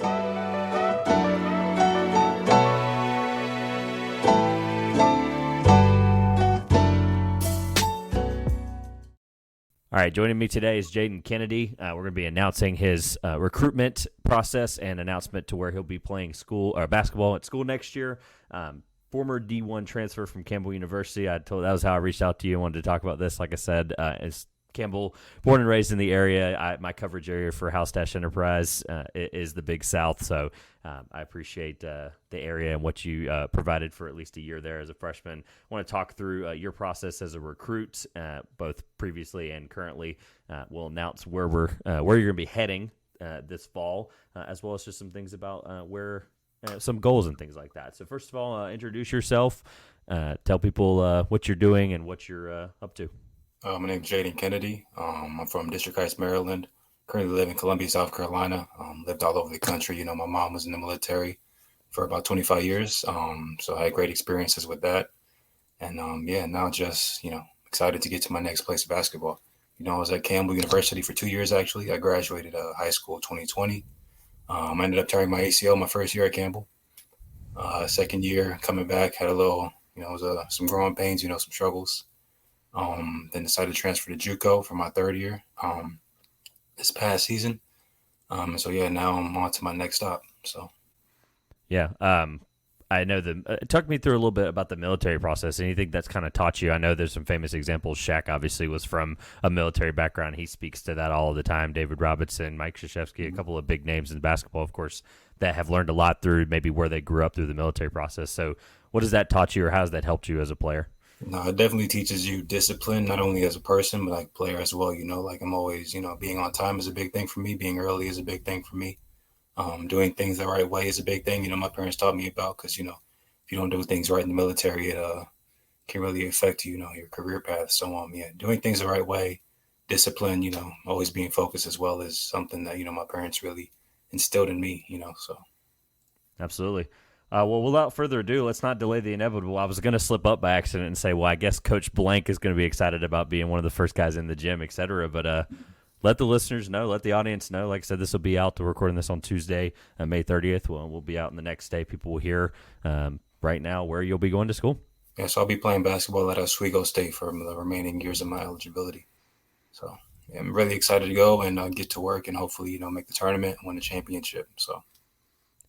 All right, joining me today is Jaden Kennedy. We're going to be announcing his recruitment process and announcement to where he'll be playing basketball at school next year. Former D1 transfer from Campbell University. That was how I reached out to you and wanted to talk about this. Like I said, is Campbell, born and raised in the area. My coverage area for House Enterprise is the Big South, so I appreciate the area and what you provided for at least a year there as a freshman. I want to talk through your process as a recruit, both previously and currently. We'll announce where you're going to be heading this fall, as well as just some things about where some goals and things like that. So first of all, introduce yourself, tell people what you're doing and what you're up to. My name is Jaden Kennedy. I'm from District Heights, Maryland. Currently live in Columbia, South Carolina. Lived all over the country. My mom was in the military for about 25 years. So I had great experiences with that. And now just, excited to get to my next place of basketball. I was at Campbell University for 2 years, actually. I graduated high school 2020. I ended up tearing my ACL my first year at Campbell. Second year, coming back, had a little, some growing pains, some struggles. Then decided to transfer to JUCO for my third year this past season. Now I'm on to my next stop. So, yeah. I know talk me through a little bit about the military process. Anything that's kind of taught you? I know there's some famous examples. Shaq obviously was from a military background. He speaks to that all the time. David Robinson, Mike Krzyzewski, a couple of big names in basketball, of course, that have learned a lot through maybe where they grew up through the military process. So what has that taught you, or how has that helped you as a player? No, it definitely teaches you discipline, not only as a person, but like player as well. I'm always, being on time is a big thing for me. Being early is a big thing for me. Doing things the right way is a big thing. My parents taught me about, because, if you don't do things right in the military, it can really affect, your career path. So, doing things the right way, discipline, always being focused as well is something that, my parents really instilled in me, so. Absolutely. Well, without further ado, let's not delay the inevitable. I was going to slip up by accident and say, well, I guess Coach Blank is going to be excited about being one of the first guys in the gym, et cetera. But let the listeners know, let the audience know. Like I said, this will be out. We're recording this on Tuesday, May 30th. We'll be out in the next day. People will hear right now where you'll be going to school. Yeah, so I'll be playing basketball at Oswego State for the remaining years of my eligibility. So I'm really excited to go and get to work and hopefully, make the tournament and win the championship. So.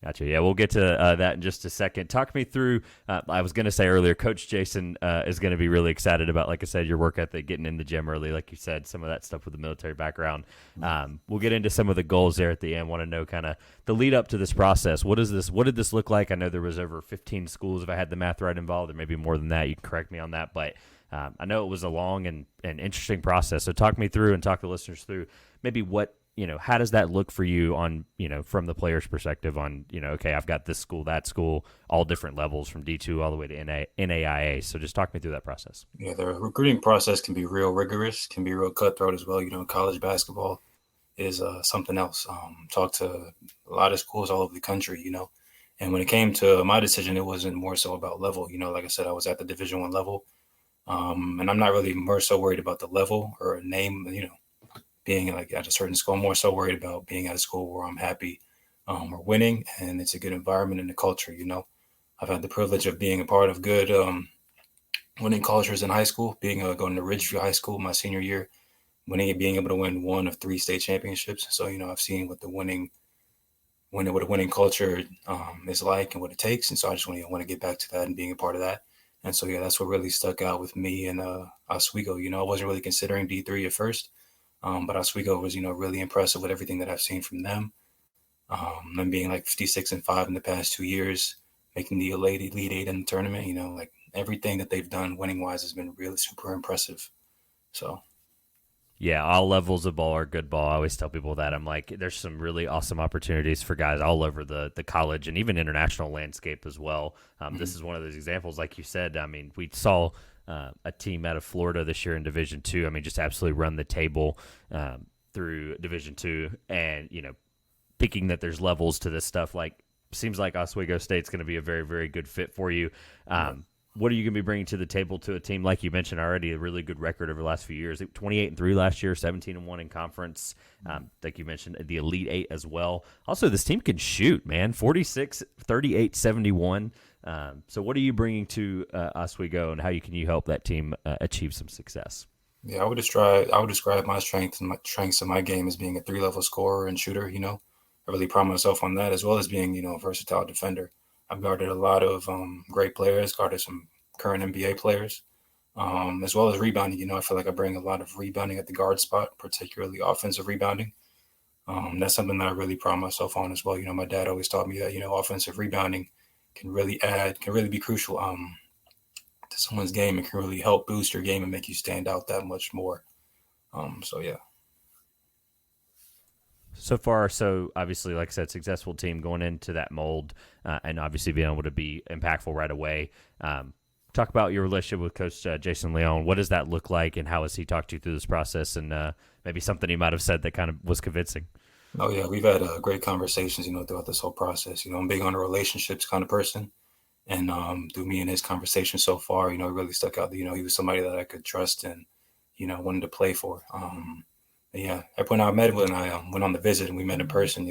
Gotcha. Yeah, we'll get to that in just a second. Talk me through, I was going to say earlier, Coach Jason is going to be really excited about, like I said, your work ethic, getting in the gym early, like you said, some of that stuff with the military background. We'll get into some of the goals there at the end. Want to know kind of the lead up to this process. What did this look like? I know there was over 15 schools, if I had the math right, involved, or maybe more than that. You can correct me on that, but I know it was a long and interesting process. So talk me through and talk the listeners through maybe what, how does that look for you on, from the player's perspective on, okay, I've got this school, that school, all different levels from D2 all the way to NAIA. So just talk me through that process. Yeah, the recruiting process can be real rigorous, can be real cutthroat as well. College basketball is something else. Talked to a lot of schools all over the country, and when it came to my decision, it wasn't more so about level. Like I said, I was at the Division I level, and I'm not really more so worried about the level or a name, being like at a certain school. I'm more so worried about being at a school where I'm happy, or winning, and it's a good environment and the culture. I've had the privilege of being a part of good winning cultures in high school, being going to Ridgeview High School my senior year, being able to win one of 3 state championships. So I've seen what a winning culture is like and what it takes, and so I just want to get back to that and being a part of that. And so that's what really stuck out with me and Oswego. I wasn't really considering D3 at first. But Oswego was, really impressive with everything that I've seen from them. Them being like 56-5 in the past 2 years, making the Elite 8 in the tournament, like everything that they've done winning wise has been really super impressive. So. Yeah, all levels of ball are good ball. I always tell people that. I'm like, there's some really awesome opportunities for guys all over the college and even international landscape as well. This is one of those examples, like you said. I mean, we saw a team out of Florida this year in Division II. I mean, just absolutely run the table through Division II, and picking that there's levels to this stuff. Like, seems like Oswego State's going to be a very, very good fit for you. What are you going to be bringing to the table to a team like you mentioned already? A really good record over the last few years, 28-3 last year, 17-1 in conference. Like you mentioned, the Elite Eight as well. Also, this team can shoot, man. 46, 38, 71. So, what are you bringing to Oswego, and how can you help that team achieve some success? Yeah, I would describe my strengths in my game as being a 3-level scorer and shooter. I really pride myself on that, as well as being a versatile defender. I've guarded a lot of great players, guarded some current NBA players, as well as rebounding. I feel like I bring a lot of rebounding at the guard spot, particularly offensive rebounding. That's something that I really pride myself on as well. My dad always taught me that offensive rebounding can really be crucial to someone's game, and can really help boost your game and make you stand out that much more. So yeah. So far, so obviously, like I said, successful team going into that mold, and obviously being able to be impactful right away. Talk about your relationship with Coach Jason Leon. What does that look like, and how has he talked you through this process? And maybe something he might have said that kind of was convincing. Oh yeah, we've had great conversations, throughout this whole process. I'm big on a relationships kind of person, and through me and his conversation so far, it really stuck out that he was somebody that I could trust and wanted to play for. Yeah, when I met when I went on the visit and we met in person,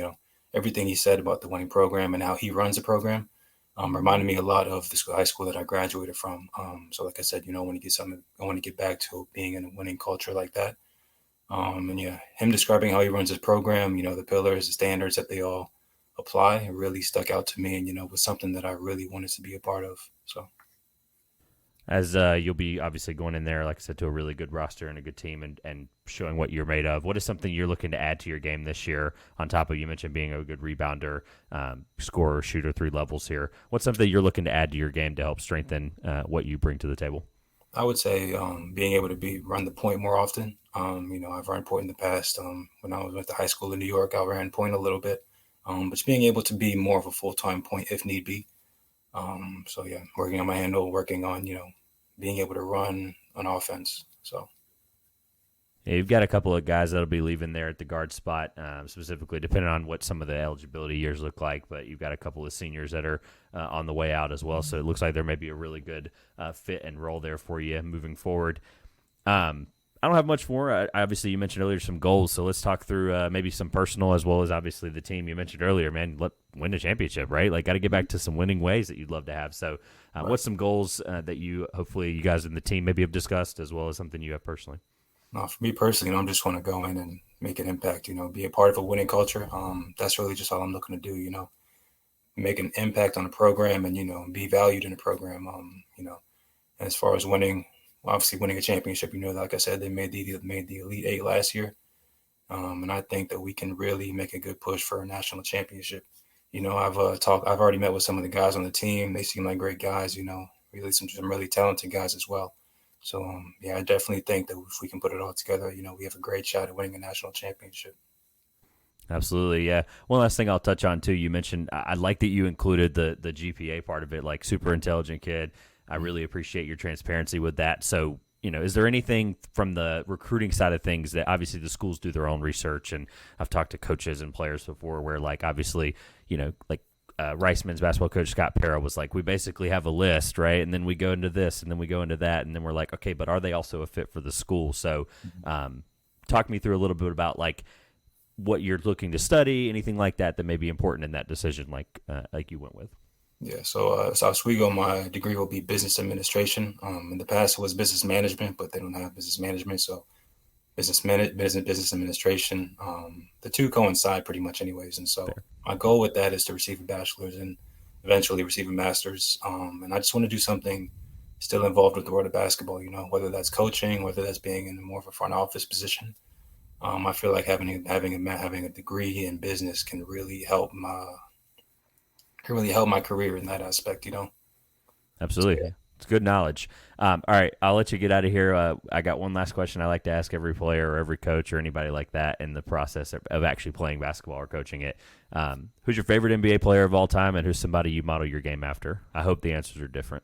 everything he said about the winning program and how he runs the program reminded me a lot of the high school that I graduated from. So like I said, I want to get back to being in a winning culture like that. And yeah, him describing how he runs his program, the pillars, the standards that they all apply, it really stuck out to me, and was something that I really wanted to be a part of. So. As you'll be obviously going in there, like I said, to a really good roster and a good team, and showing what you're made of. What is something you're looking to add to your game this year, on top of, you mentioned being a good rebounder, scorer, shooter, 3 levels here? What's something you're looking to add to your game to help strengthen what you bring to the table? I would say being able to run the point more often. I've run point in the past. When I was at the high school in New York, I ran point a little bit. But just being able to be more of a full-time point if need be. So yeah, working on my handle, working on, being able to run on offense. So. Yeah, you've got a couple of guys that'll be leaving there at the guard spot, specifically, depending on what some of the eligibility years look like. But you've got a couple of seniors that are on the way out as well. So it looks like there may be a really good fit and role there for you moving forward. I don't have much more. Obviously, you mentioned earlier some goals, so let's talk through maybe some personal, as well as obviously the team you mentioned earlier. Man, win the championship, right? Like, got to get back to some winning ways that you'd love to have. So, right. What's some goals that hopefully you guys in the team maybe have discussed, as well as something you have personally? For me personally, I'm just want to go in and make an impact. Be a part of a winning culture. That's really just all I'm looking to do. Make an impact on the program, and be valued in the program. And as far as winning. Obviously, winning a championship, like I said, they made the Elite Eight last year, and I think that we can really make a good push for a national championship. I've already met with some of the guys on the team. They seem like great guys. Really some really talented guys as well. So yeah, I definitely think that if we can put it all together, we have a great shot at winning a national championship. Absolutely, yeah. One last thing I'll touch on too. You mentioned, I like that you included the GPA part of it, like super intelligent kid. I really appreciate your transparency with that. So, is there anything from the recruiting side of things that obviously the schools do their own research, and I've talked to coaches and players before where, like, obviously, like Rice men's basketball coach Scott Parra was like, we basically have a list, right? And then we go into this, and then we go into that, and then we're like, okay, but are they also a fit for the school? So talk me through a little bit about, like, what you're looking to study, anything like that may be important in that decision, like you went with. Yeah, so Oswego, my degree will be business administration. In the past, it was business management, but they don't have business management, so business administration. The two coincide pretty much, anyways. And so my goal with that is to receive a bachelor's and eventually receive a master's. And I just want to do something still involved with the world of basketball. Whether that's coaching, whether that's being in more of a front office position. I feel like having a degree in business can really help my career in that aspect, Absolutely. So, yeah. It's good knowledge. All right, I'll let you get out of here. I got one last question I like to ask every player or every coach or anybody like that in the process of actually playing basketball or coaching it. Who's your favorite NBA player of all time, and who's somebody you model your game after? I hope the answers are different.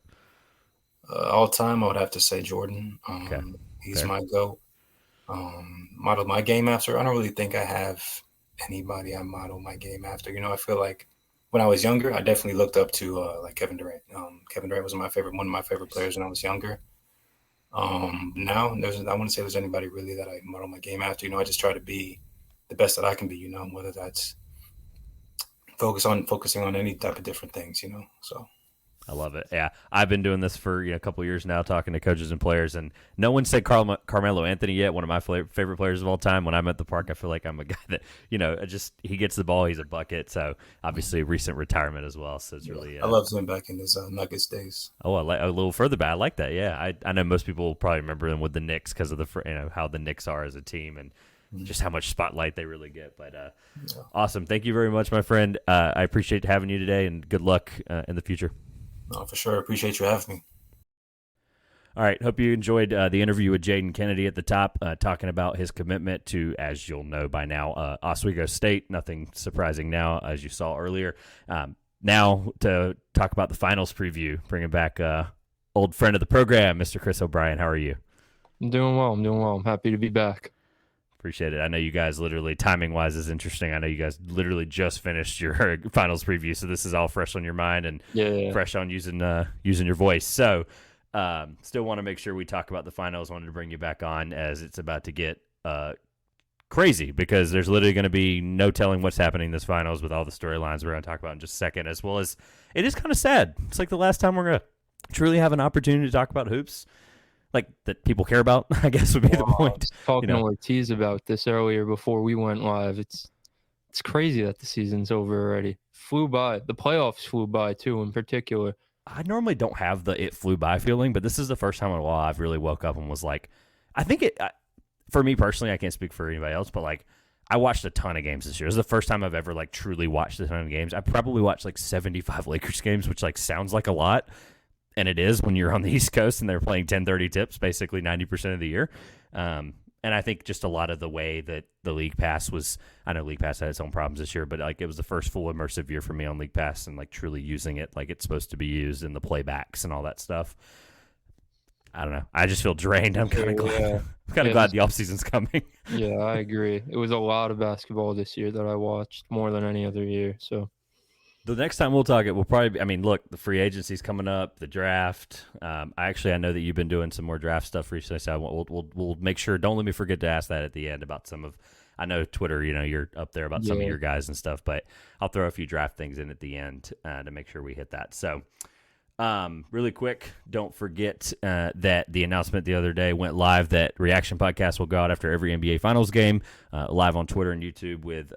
All time, I would have to say Jordan. Okay. He's my GOAT. Model my game after. I don't really think I have anybody I model my game after. I feel like when I was younger, I definitely looked up to like Kevin Durant. Kevin Durant was one of my favorite players when I was younger. Now I wouldn't say there's anybody really that I model my game after. I just try to be the best that I can be. Whether that's focusing on any type of different things. So. I love it. Yeah, I've been doing this for a couple of years now, talking to coaches and players, and no one said Carmelo Anthony yet. One of my favorite players of all time. When I'm at the park, I feel like I'm a guy that he gets the ball, he's a bucket. So obviously, recent retirement as well. So it's really. I love him back in his Nuggets days. Oh, I like a little further back. I like that. Yeah, I know most people probably remember them with the Knicks because of how the Knicks are as a team and just how much spotlight they really get. But awesome. Thank you very much, my friend. I appreciate having you today, and good luck in the future. For sure. Appreciate you having me. All right. Hope you enjoyed the interview with Jaden Kennedy at the top, talking about his commitment to, as you'll know by now, Oswego State. Nothing surprising now, as you saw earlier. Now to talk about the finals preview, bringing back old friend of the program, Mr. Chris O'Brien. How are you? I'm doing well. I'm happy to be back. Appreciate it. I know you guys literally, timing-wise, is interesting. I know you guys literally just finished your finals preview, so this is all fresh on your mind and fresh on using your voice. So still want to make sure we talk about the finals. Wanted to bring you back on as it's about to get crazy because there's literally going to be no telling what's happening in this finals with all the storylines we're going to talk about in just a second, as well as it is kind of sad. It's like the last time we're going to truly have an opportunity to talk about hoops. Like that people care about, I guess would be the point. I was talking to Ortiz about this earlier before we went live. It's crazy that the season's over already. Flew by. The playoffs flew by too, in particular. I normally don't have the it flew by feeling, but this is the first time in a while I've really woke up and was like, I think it. For me personally, I can't speak for anybody else, but like I watched a ton of games this year. This is the first time I've ever like truly watched a ton of games. I probably watched like 75 Lakers games, which like sounds like a lot. And it is when you're on the East Coast and they're playing 10-30 tips basically 90% of the year. And I think just a lot of the way that the League Pass was, I know League Pass had its own problems this year, but like it was the first full immersive year for me on League Pass and like truly using it like it's supposed to be used in the playbacks and all that stuff. I don't know. I just feel drained. I'm kind of glad. I'm kind of glad the offseason's coming. Yeah, I agree. It was a lot of basketball this year that I watched more than any other year. So. The next time we'll talk, it will probably be, I mean, look, the free agency's coming up, the draft. I know that you've been doing some more draft stuff recently, so we'll make sure. Don't let me forget to ask that at the end about some of. I know Twitter, you're up there about some of your guys and stuff, but I'll throw a few draft things in at the end to make sure we hit that. So, really quick, don't forget that the announcement the other day went live that Reaction Podcast will go out after every NBA Finals game, live on Twitter and YouTube with.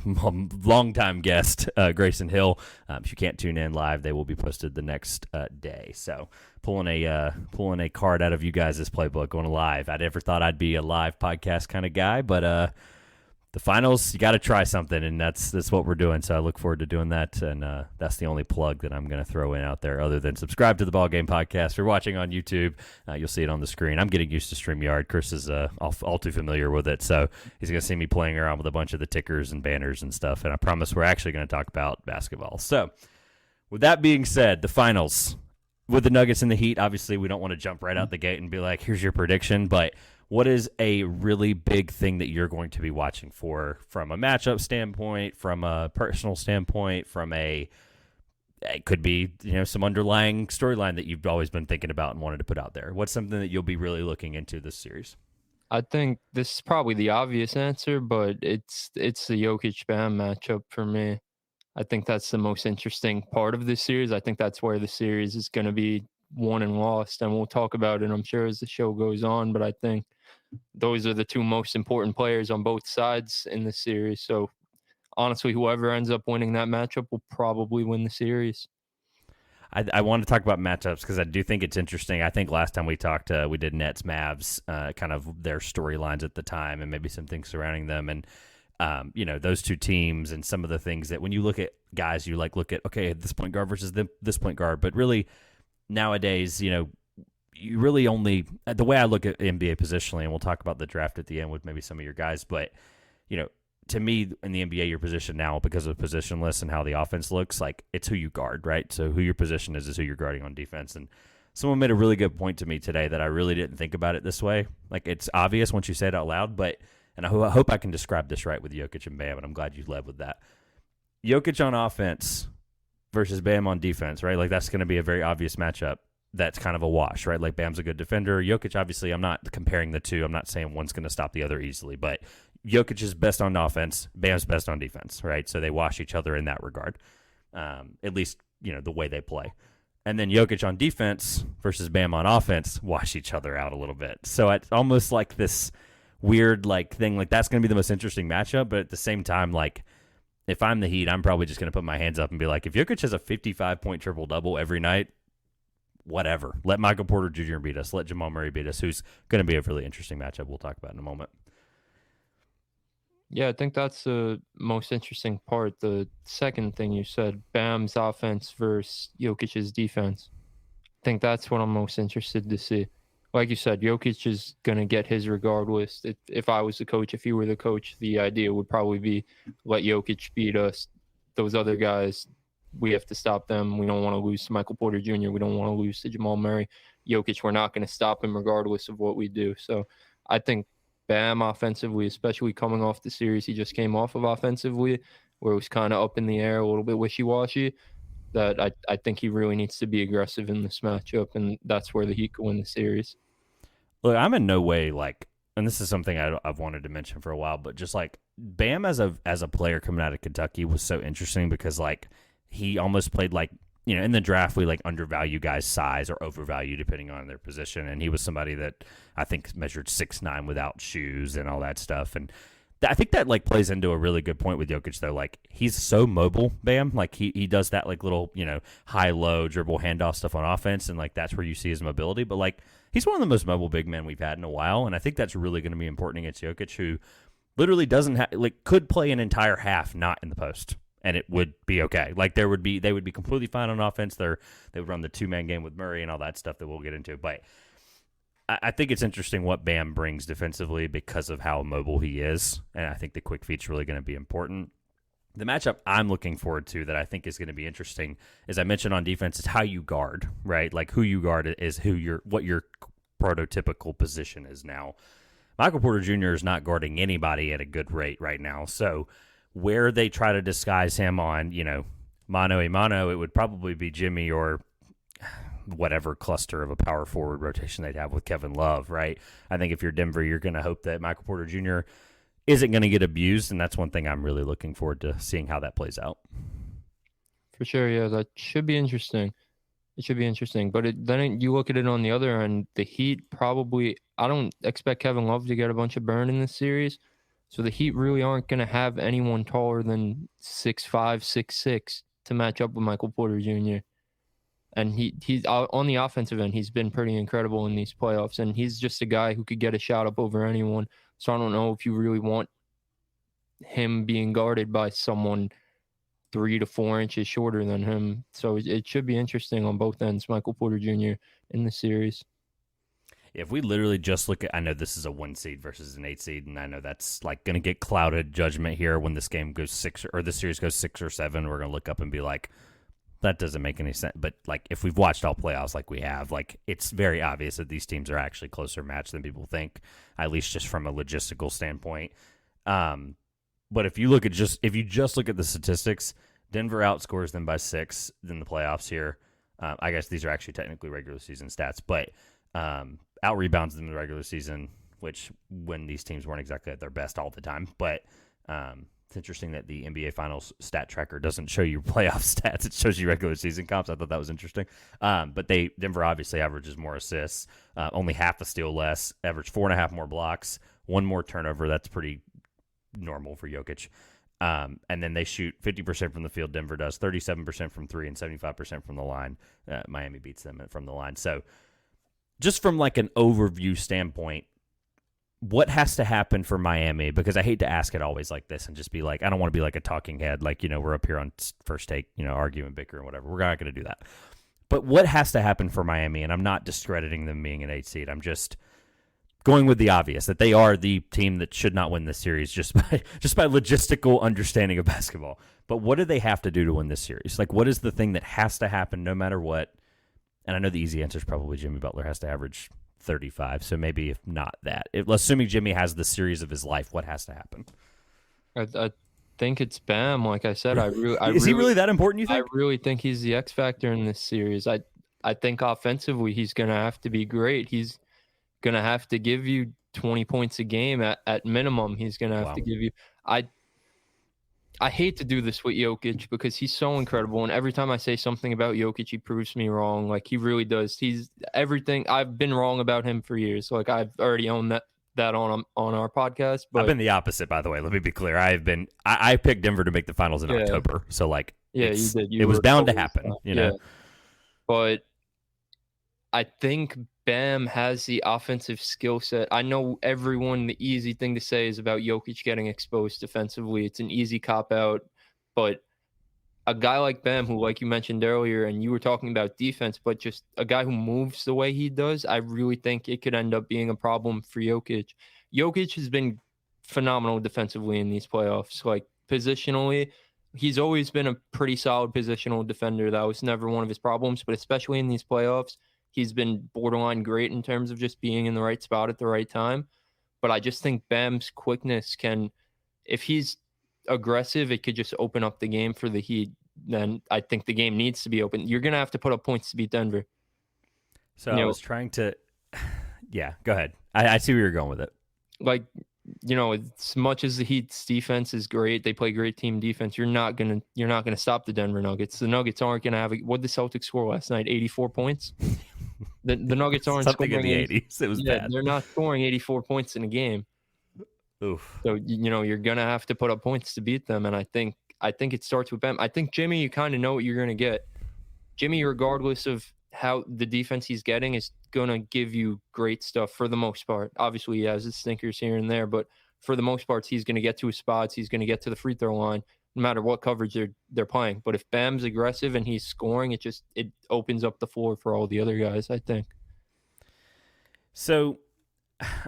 Longtime guest Grayson Hill. If you can't tune in live, they will be posted the next day. So pulling a card out of you guys' playbook going live. I never thought I'd be a live podcast kind of guy, but the finals, you got to try something, and that's what we're doing. So I look forward to doing that, and that's the only plug that I'm going to throw in out there other than subscribe to the Ball Game Podcast. If you're watching on YouTube, you'll see it on the screen. I'm getting used to StreamYard. Chris is all too familiar with it, so he's going to see me playing around with a bunch of the tickers and banners and stuff, and I promise we're actually going to talk about basketball. So with that being said, the finals, with the Nuggets and the Heat, obviously we don't want to jump right out the gate and be like, here's your prediction, but what is a really big thing that you're going to be watching for from a matchup standpoint, from a personal standpoint, it could be, some underlying storyline that you've always been thinking about and wanted to put out there? What's something that you'll be really looking into this series? I think this is probably the obvious answer, but it's the Jokic-Bam matchup for me. I think that's the most interesting part of this series. I think that's where the series is going to be won and lost, and we'll talk about it, I'm sure, as the show goes on, but I think those are the two most important players on both sides in the series. So honestly, whoever ends up winning that matchup will probably win the series. I want to talk about matchups because I do think it's interesting. I think last time we talked, we did Nets, Mavs, kind of their storylines at the time and maybe some things surrounding them. And, those two teams and some of the things that when you look at guys, you look at, okay, this point guard versus this point guard. But really nowadays, you really only, the way I look at NBA positionally, and we'll talk about the draft at the end with maybe some of your guys, but, to me in the NBA, your position now, because of positionless and how the offense looks, like it's who you guard, right? So who your position is who you're guarding on defense. And someone made a really good point to me today that I really didn't think about it this way. Like it's obvious once you say it out loud, and I hope I can describe this right with Jokic and Bam, and I'm glad you led with that. Jokic on offense versus Bam on defense, right? Like, that's going to be a very obvious matchup. That's kind of a wash, right? Like, Bam's a good defender. Jokic, obviously, I'm not comparing the two. I'm not saying one's going to stop the other easily, but Jokic is best on offense. Bam's best on defense, right? So they wash each other in that regard, at least, the way they play. And then Jokic on defense versus Bam on offense wash each other out a little bit. So it's almost like this weird thing. Like, that's going to be the most interesting matchup, but at the same time, like, if I'm the Heat, I'm probably just going to put my hands up and be like, if Jokic has a 55-point triple-double every night, whatever. Let Michael Porter Jr. beat us. Let Jamal Murray beat us, who's going to be a really interesting matchup we'll talk about in a moment. Yeah, I think that's the most interesting part. The second thing you said, Bam's offense versus Jokic's defense. I think that's what I'm most interested to see. Like you said, Jokic is going to get his regardless. If I was the coach, if you were the coach, the idea would probably be let Jokic beat us. Those other guys, we have to stop them. We don't want to lose to Michael Porter Jr. We don't want to lose to Jamal Murray. Jokic, we're not going to stop him regardless of what we do. So I think Bam offensively, especially coming off the series he just came off of offensively, where it was kind of up in the air, a little bit wishy-washy, that I think he really needs to be aggressive in this matchup, and that's where the Heat can win the series. Look, I'm in no way and this is something I've wanted to mention for a while, but just Bam as a player coming out of Kentucky was so interesting because he almost played in the draft, we undervalue guys' size or overvalue depending on their position. And he was somebody that I think measured 6'9" without shoes and all that stuff. And I think that plays into a really good point with Jokic though. He's so mobile, Bam. He does that little, high-low dribble handoff stuff on offense. And that's where you see his mobility. But he's one of the most mobile big men we've had in a while. And I think that's really going to be important against Jokic, who literally doesn't could play an entire half not in the post. And it would be okay. They would be completely fine on offense. They would run the two-man game with Murray and all that stuff that we'll get into. But I think it's interesting what Bam brings defensively because of how mobile he is. And I think the quick feet's really going to be important. The matchup I'm looking forward to that I think is going to be interesting, as I mentioned on defense, is how you guard, right? Who you guard is what your prototypical position is now. Michael Porter Jr. is not guarding anybody at a good rate right now. So where they try to disguise him on, mano a mano, it would probably be Jimmy or whatever cluster of a power forward rotation they'd have with Kevin Love, right? I think if you're Denver, you're going to hope that Michael Porter Jr. isn't going to get abused, and that's one thing I'm really looking forward to seeing how that plays out. For sure, yeah, that should be interesting. It should be interesting. But then you look at it on the other end, the Heat probably, I don't expect Kevin Love to get a bunch of burn in this series. So the Heat really aren't going to have anyone taller than 6'5", 6'6" to match up with Michael Porter Jr. And he's on the offensive end, he's been pretty incredible in these playoffs. And he's just a guy who could get a shot up over anyone. So I don't know if you really want him being guarded by someone 3 to 4 inches shorter than him. So it should be interesting on both ends, Michael Porter Jr. in the series. If we literally just look at, I know this is a 1 seed versus an 8 seed, and I know that's going to get clouded judgment here when this game goes 6 or the series goes 6 or 7. We're going to look up and be like, that doesn't make any sense. But if we've watched all playoffs like we have, it's very obvious that these teams are actually closer matched than people think, at least just from a logistical standpoint. But if you just look at the statistics, Denver outscores them by 6 in the playoffs here. I guess these are actually technically regular season stats, but out-rebounds them in the regular season, which when these teams weren't exactly at their best all the time. But it's interesting that the NBA Finals stat tracker doesn't show you playoff stats. It shows you regular season comps. I thought that was interesting. But Denver obviously averages more assists, only half a steal less, average 4.5 more blocks, 1 more turnover. That's pretty normal for Jokic. And then they shoot 50% from the field. Denver does 37% from 3 and 75% from the line. Miami beats them from the line. So just from an overview standpoint, what has to happen for Miami? Because I hate to ask it always like this and just be I don't want to be a talking head, we're up here on First Take, arguing, bicker, and whatever. We're not going to do that. But what has to happen for Miami? And I'm not discrediting them being an 8 seed. I'm just going with the obvious, that they are the team that should not win this series just by logistical understanding of basketball. But what do they have to do to win this series? What is the thing that has to happen no matter what? And I know the easy answer is probably Jimmy Butler has to average 35. So maybe if not that, assuming Jimmy has the series of his life, what has to happen? think it's Bam. Like I said, Is he really that important, you I think? really think he's the X factor in this series. I think offensively he's gonna have to be great. He's gonna have to give you 20 points a game at minimum. He's gonna have to give you. I hate to do this with Jokic because he's so incredible, and every time I say something about Jokic, he proves me wrong. Like he really does. He's everything. I've been wrong about him for years. Like I've already owned that on our podcast. But I've been the opposite, by the way. Let me be clear. I picked Denver to make the finals in October, so like you did. It was bound to happen, you know. But I think Bam has the offensive skill set. I know everyone, the easy thing to say is about Jokic getting exposed defensively. It's an easy cop-out. But a guy like Bam, who, like you mentioned earlier, and you were talking about defense, but just a guy who moves the way he does, I really think it could end up being a problem for Jokic. Jokic has been phenomenal defensively in these playoffs. Like, positionally, he's always been a pretty solid positional defender. That was never one of his problems, but especially in these playoffs, he's been borderline great in terms of just being in the right spot at the right time. But I just think Bam's quickness can, if he's aggressive, it could just open up the game for the Heat. Then I think the game needs to be open. You're going to have to put up points to beat Denver. So I was trying to, yeah, go ahead. I see where you're going with it. Like, as much as the Heat's defense is great, they play great team defense. You're not gonna stop the Denver Nuggets. The Nuggets aren't gonna have. What did the Celtics score last night? 84 points. The Nuggets aren't something scoring in the 80s. It was bad. They're not scoring 84 points in a game. Oof. So you're gonna have to put up points to beat them, and I think it starts with Bam. I think Jimmy, you kind of know what you're gonna get. Jimmy, regardless of how the defense he's getting, is going to give you great stuff for the most part. Obviously, he has his stinkers here and there, but for the most part, he's going to get to his spots. He's going to get to the free throw line, no matter what coverage they're playing. But if Bam's aggressive and he's scoring, it opens up the floor for all the other guys, I think. So,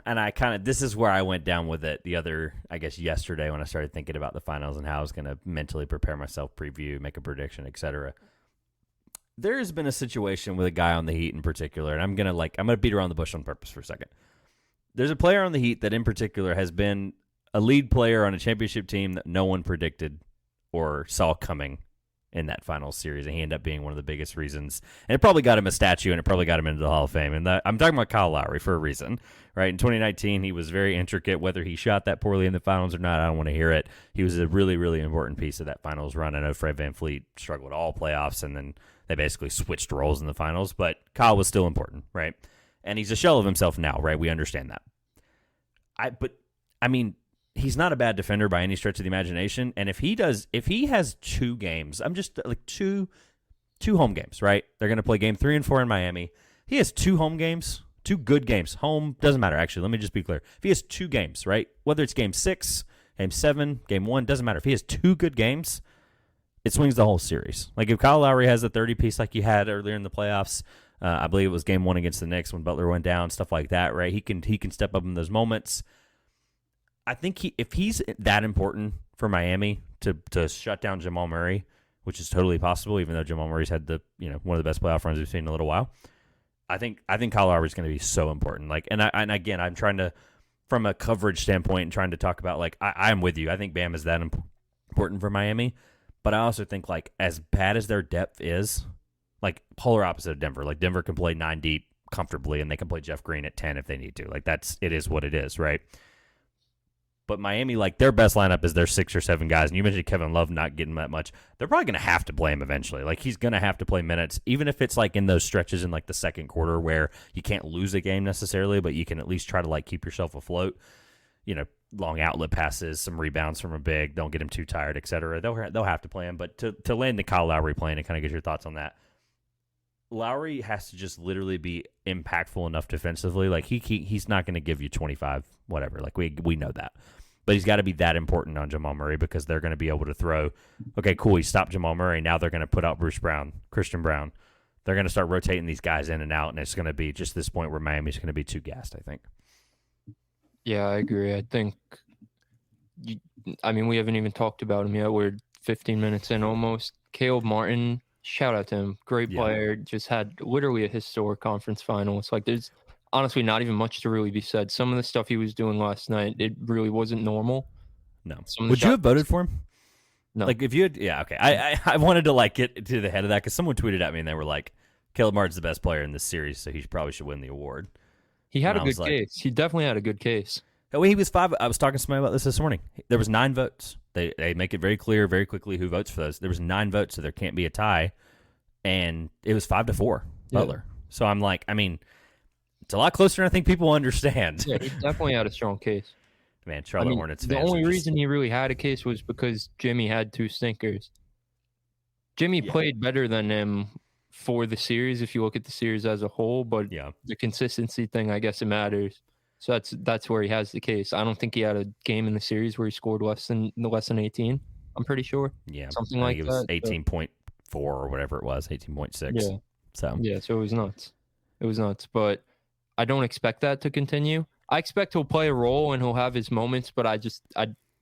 and this is where I went down with it yesterday when I started thinking about the finals and how I was going to mentally prepare myself, preview, make a prediction, etc. There has been a situation with a guy on the Heat in particular, and I'm gonna beat around the bush on purpose for a second. There's a player on the Heat that in particular has been a lead player on a championship team that no one predicted or saw coming in that final series, and he ended up being one of the biggest reasons. And it probably got him a statue, and it probably got him into the Hall of Fame. And I'm talking about Kyle Lowry for a reason, right? In 2019, he was very intricate. Whether he shot that poorly in the finals or not, I don't want to hear it. He was a really, really important piece of that finals run. I know Fred VanVleet struggled all playoffs, and then they basically switched roles in the finals, but Kyle was still important, right? And he's a shell of himself now, right? We understand that. He's not a bad defender by any stretch of the imagination. And if he has 2 games, I'm just like two home games, right? They're going to play game 3 and 4 in Miami. He has 2 home games, 2 good games. Home doesn't matter, actually. Let me just be clear. If he has 2 games, right? Whether it's game 6, game 7, game 1, doesn't matter. If he has 2 good games, it swings the whole series. Like if Kyle Lowry has a 30-piece like he had earlier in the playoffs, I believe it was game 1 against the Knicks when Butler went down, stuff like that, right? He can step up in those moments. I think if he's that important for Miami to shut down Jamal Murray, which is totally possible, even though Jamal Murray's had one of the best playoff runs we've seen in a little while. I think Kyle Lowry's going to be so important. Like, and again, I'm trying to, from a coverage standpoint, and trying to talk about like I'm with you. I think Bam is that important for Miami. But I also think, like, as bad as their depth is, like, polar opposite of Denver. Like, Denver can play 9 deep comfortably, and they can play Jeff Green at 10 if they need to. Like, it is what it is, right? But Miami, like, their best lineup is their 6 or 7 guys. And you mentioned Kevin Love not getting that much. They're probably going to have to play him eventually. Like, he's going to have to play minutes, even if it's, like, in those stretches in, like, the second quarter where you can't lose a game necessarily, but you can at least try to, like, keep yourself afloat. Long outlet passes, some rebounds from a big, don't get him too tired, etc. They'll have to play him. But to land the Kyle Lowry plane and kind of get your thoughts on that, Lowry has to just literally be impactful enough defensively. Like he's not going to give you 25, whatever. Like we know that. But he's got to be that important on Jamal Murray because they're going to be able to throw, okay, cool, he stopped Jamal Murray. Now they're going to put out Bruce Brown, Christian Brown. They're going to start rotating these guys in and out, and it's going to be just this point where Miami's going to be too gassed, I think. Yeah, I agree. I think, we haven't even talked about him yet. We're 15 minutes in almost. Caleb Martin, shout out to him. Great player. Just had literally a historic conference final. It's like there's honestly not even much to really be said. Some of the stuff he was doing last night, it really wasn't normal. No. Would you have voted for him? No. Like if you had, yeah, okay. I wanted to like get to the head of that because someone tweeted at me and they were like, Caleb Martin's the best player in this series, so he probably should win the award. He had And a I was good like, case. He definitely had a good case. oh, he was 5. I was talking to somebody about this morning. There was 9 votes. They make it very clear very quickly who votes for those. There was 9 votes, so there can't be a tie. And it was 5-4 Butler. Yeah. So I'm like, I mean, it's a lot closer than I think people understand. Yeah, he definitely had a strong case. Man, Charlotte Hornets the fans only are just- reason he really had a case was because Jimmy had 2 stinkers. Jimmy played better than him for the series if you look at the series as a whole, but the consistency thing, I guess it matters. So that's where he has the case. I don't think he had a game in the series where he scored less than 18. I'm pretty sure. Yeah, something I like think it was that. 18.4 or whatever it was, 18.6. Yeah. So it was nuts. It was nuts, but I don't expect that to continue. I expect he'll play a role and he'll have his moments, but I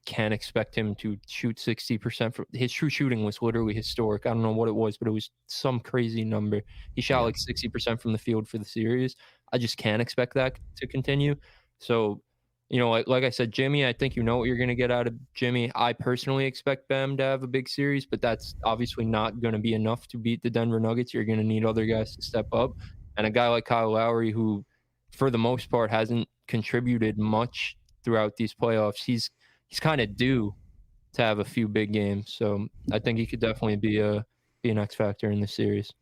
can't expect him to shoot 60%. His true shooting was literally historic. I don't know what it was, but it was some crazy number. He shot like 60% from the field for the series. I just can't expect that to continue. So, like I said, Jimmy, I think you know what you're going to get out of Jimmy. I personally expect Bam to have a big series, but that's obviously not going to be enough to beat the Denver Nuggets. You're going to need other guys to step up. And a guy like Kyle Lowry, who for the most part hasn't contributed much throughout these playoffs, he's kind of due to have a few big games. So I think he could definitely be an X factor in this series.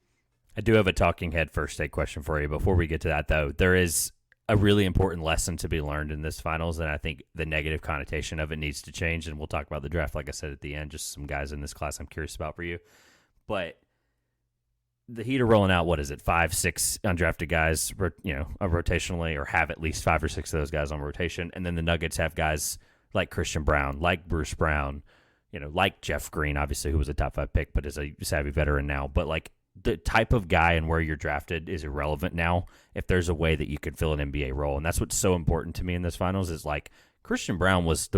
I do have a talking head first take question for you. Before we get to that, though, there is a really important lesson to be learned in this finals, and I think the negative connotation of it needs to change, and we'll talk about the draft, like I said, at the end, just some guys in this class I'm curious about for you. But the Heat are rolling out, 5, 6 undrafted guys, rotationally, or have at least 5 or 6 of those guys on rotation, and then the Nuggets have guys like Christian Brown, like Bruce Brown, like Jeff Green, obviously, who was a top 5 pick, but is a savvy veteran now. But like the type of guy and where you're drafted is irrelevant now if there's a way that you could fill an NBA role. And that's what's so important to me in this finals is like Christian Brown was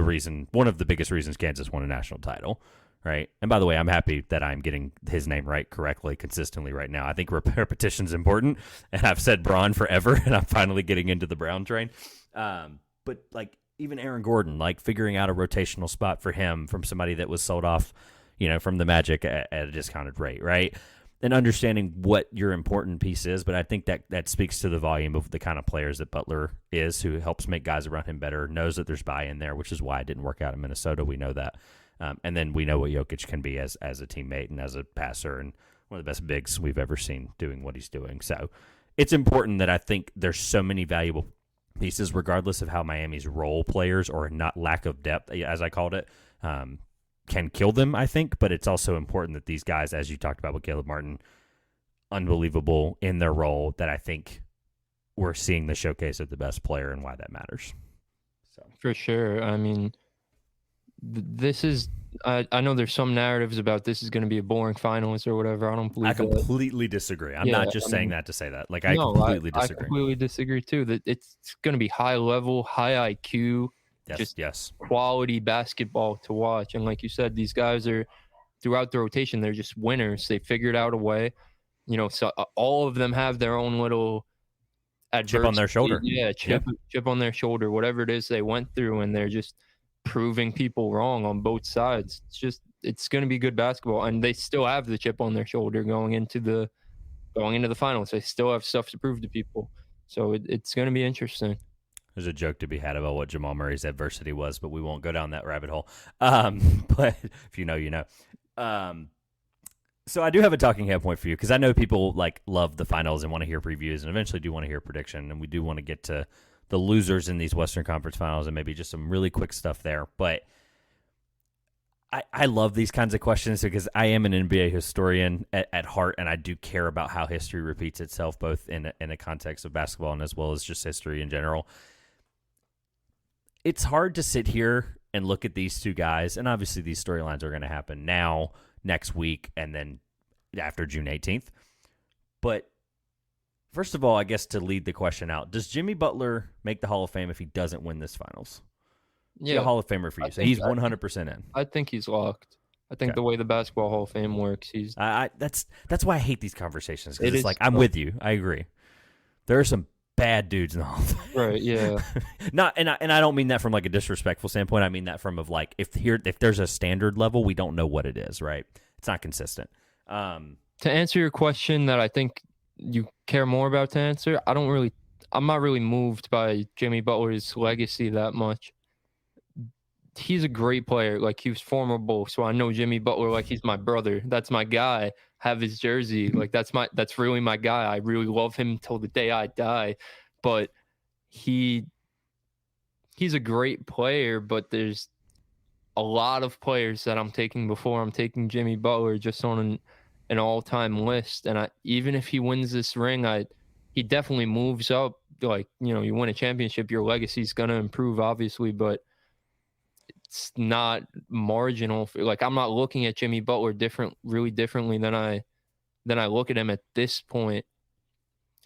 one of the biggest reasons Kansas won a national title, right? And by the way, I'm happy that I'm getting his name right correctly consistently right now. I think repetition's important, and I've said Braun forever, and I'm finally getting into the Brown train. But like even Aaron Gordon, like figuring out a rotational spot for him from somebody that was sold off, from the Magic at a discounted rate, right? And understanding what your important piece is, but I think that speaks to the volume of the kind of players that Butler is, who helps make guys around him better, knows that there's buy-in there, which is why it didn't work out in Minnesota. We know that. And then we know what Jokic can be as a teammate and as a passer, and one of the best bigs we've ever seen doing what he's doing. So it's important that I think there's so many valuable pieces, regardless of how Miami's role players or not lack of depth, as I called it, can kill them, I think. But it's also important that these guys, as you talked about with Caleb Martin, unbelievable in their role, that I think we're seeing the showcase of the best player and why that matters. So for sure. I mean, this is I know there's some narratives about this is going to be a boring finals or whatever. I don't believe I completely disagree. I'm not just saying that to say that. Like, I completely disagree. I completely disagree too. That it's going to be high level, high IQ, yes, quality basketball to watch. And like you said, these guys are throughout the rotation. They're just winners. They figured out a way. So all of them have their own litlittle chip on their shoulder. Yeah, chip on their shoulder. Whatever it is they went through, and they're just proving people wrong on both sides. It's going to be good basketball, and they still have the chip on their shoulder going into the finals. They still have stuff to prove to people, so it's going to be interesting. There's a joke to be had about what Jamal Murray's adversity was, but we won't go down that rabbit hole. But if you know, you know. So I do have a talking head point for you, because I know people love the finals and want to hear previews, and eventually do want to hear prediction, and we do want to get to the losers in these Western Conference finals and maybe just some really quick stuff there. But I love these kinds of questions because I am an NBA historian at heart, and I do care about how history repeats itself, both in a context of basketball and as well as just history in general. It's hard to sit here and look at these two guys, and obviously these storylines are going to happen now, next week, and then after June 18th. But first of all, I guess to lead the question out, does Jimmy Butler make the Hall of Fame if he doesn't win this finals? Yeah, a Hall of Famer for you. So he's 100% in. I think he's locked. I think the way the Basketball Hall of Fame works, that's why I hate these conversations. Because it's like, I'm with you. I agree. There are some bad dudes in the Hall of Fame. Right, yeah. And I don't mean that from like a disrespectful standpoint. I mean that from of like if there's a standard level, we don't know what it is, right? It's not consistent. To answer your question that I think you care more about to answer, I'm not really moved by Jimmy Butler's legacy that much. He's a great player. Like, he was formidable. So I know Jimmy Butler like he's my brother. That's my guy. Have his jersey. Like, that's really my guy. I really love him till the day I die. But he's a great player, but there's a lot of players that I'm taking before I'm taking Jimmy Butler just on an all-time list. And even if he wins this ring, he definitely moves up. Like, you win a championship, your legacy's going to improve, obviously, but it's not marginal. Like, I'm not looking at Jimmy Butler really differently than I look at him at this point.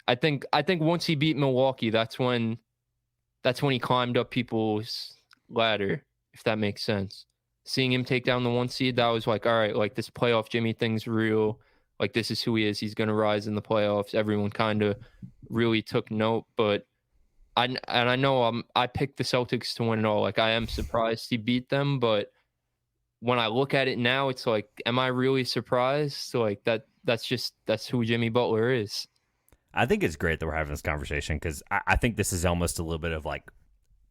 I think once he beat Milwaukee, that's when he climbed up people's ladder, if that makes sense. Seeing him take down the 1 seed, that was like, all right, like, this playoff Jimmy thing's real. Like, this is who he is. He's going to rise in the playoffs. Everyone kind of really took note, but I know I picked the Celtics to win it all. Like, I am surprised he beat them, but when I look at it now, it's like, am I really surprised? So, like, that's who Jimmy Butler is. I think it's great that we're having this conversation because I think this is almost a little bit of like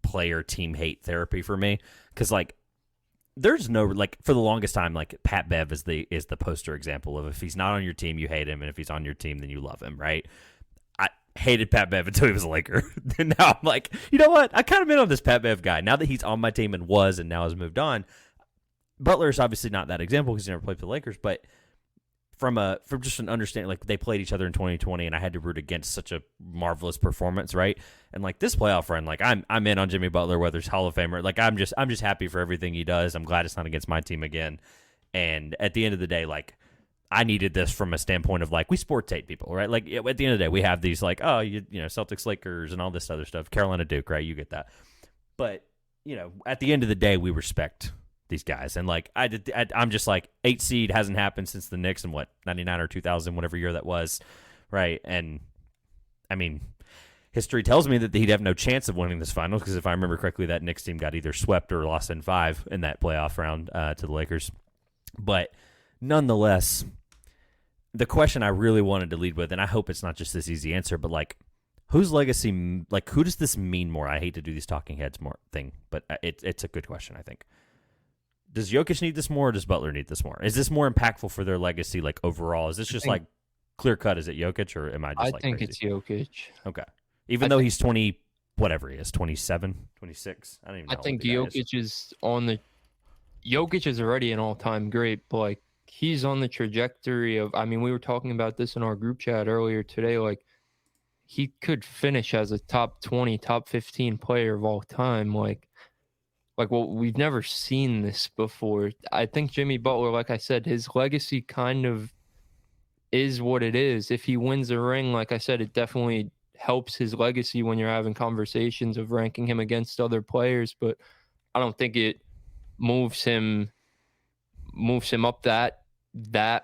player team hate therapy for me. Because like, there's no like for the longest time, like Pat Bev is the poster example of if he's not on your team, you hate him, and if he's on your team, then you love him, right? I hated Pat Bev until he was a Laker. Then now I'm like, you know what? I kind of been on this Pat Bev guy. Now that he's on my team and now has moved on. Butler's obviously not that example because he never played for the Lakers, but from just an understanding, like they played each other in 2020, and I had to root against such a marvelous performance, right? And like this playoff run, like I'm in on Jimmy Butler, whether it's Hall of Famer. Like I'm just happy for everything he does. I'm glad it's not against my team again. And at the end of the day, like I needed this from a standpoint of like we sportate people, right? Like at the end of the day, we have these like Celtics, Lakers, and all this other stuff. Carolina, Duke, right? You get that. But at the end of the day, we respect these guys. And like I'm just like 8 seed hasn't happened since the Knicks in 99 or 2000, whatever year that was, right? And I mean, history tells me that he'd have no chance of winning this finals because if I remember correctly, that Knicks team got either swept or lost in 5 in that playoff round to the Lakers. But nonetheless, the question I really wanted to lead with, and I hope it's not just this easy answer, but like whose legacy, like who does this mean more? I hate to do these talking heads more thing, but it's a good question, I think. Does Jokic need this more or does Butler need this more? Is this more impactful for their legacy, like overall? Is this just like clear cut? Is it Jokic or am I just like think crazy? It's Jokic. Okay. Even though he's 20, whatever he is, 27, 26. I don't even know. I think Jokic is Jokic is already an all-time great, but like he's on the trajectory of, I mean, we were talking about this in our group chat earlier today. Like he could finish as a top 20, top 15 player of all time. Well, we've never seen this before. I think Jimmy Butler, like I said, his legacy kind of is what it is. If he wins a ring, like I said, it definitely helps his legacy when you're having conversations of ranking him against other players. But I don't think it moves him up that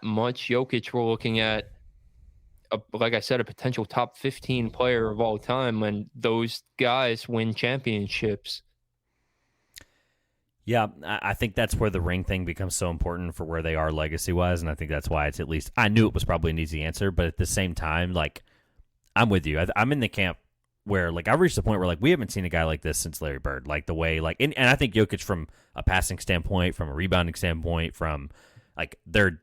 much. Jokic, we're looking at, like I said, a potential top 15 player of all time when those guys win championships. Yeah, I think that's where the ring thing becomes so important for where they are legacy-wise, and I think that's why it's at least – I knew it was probably an easy answer, but at the same time, like, I'm with you. I'm in the camp where, like, I've reached the point where, like, we haven't seen a guy like this since Larry Bird. Like, the way – like, and I think Jokic from a passing standpoint, from a rebounding standpoint, from – like,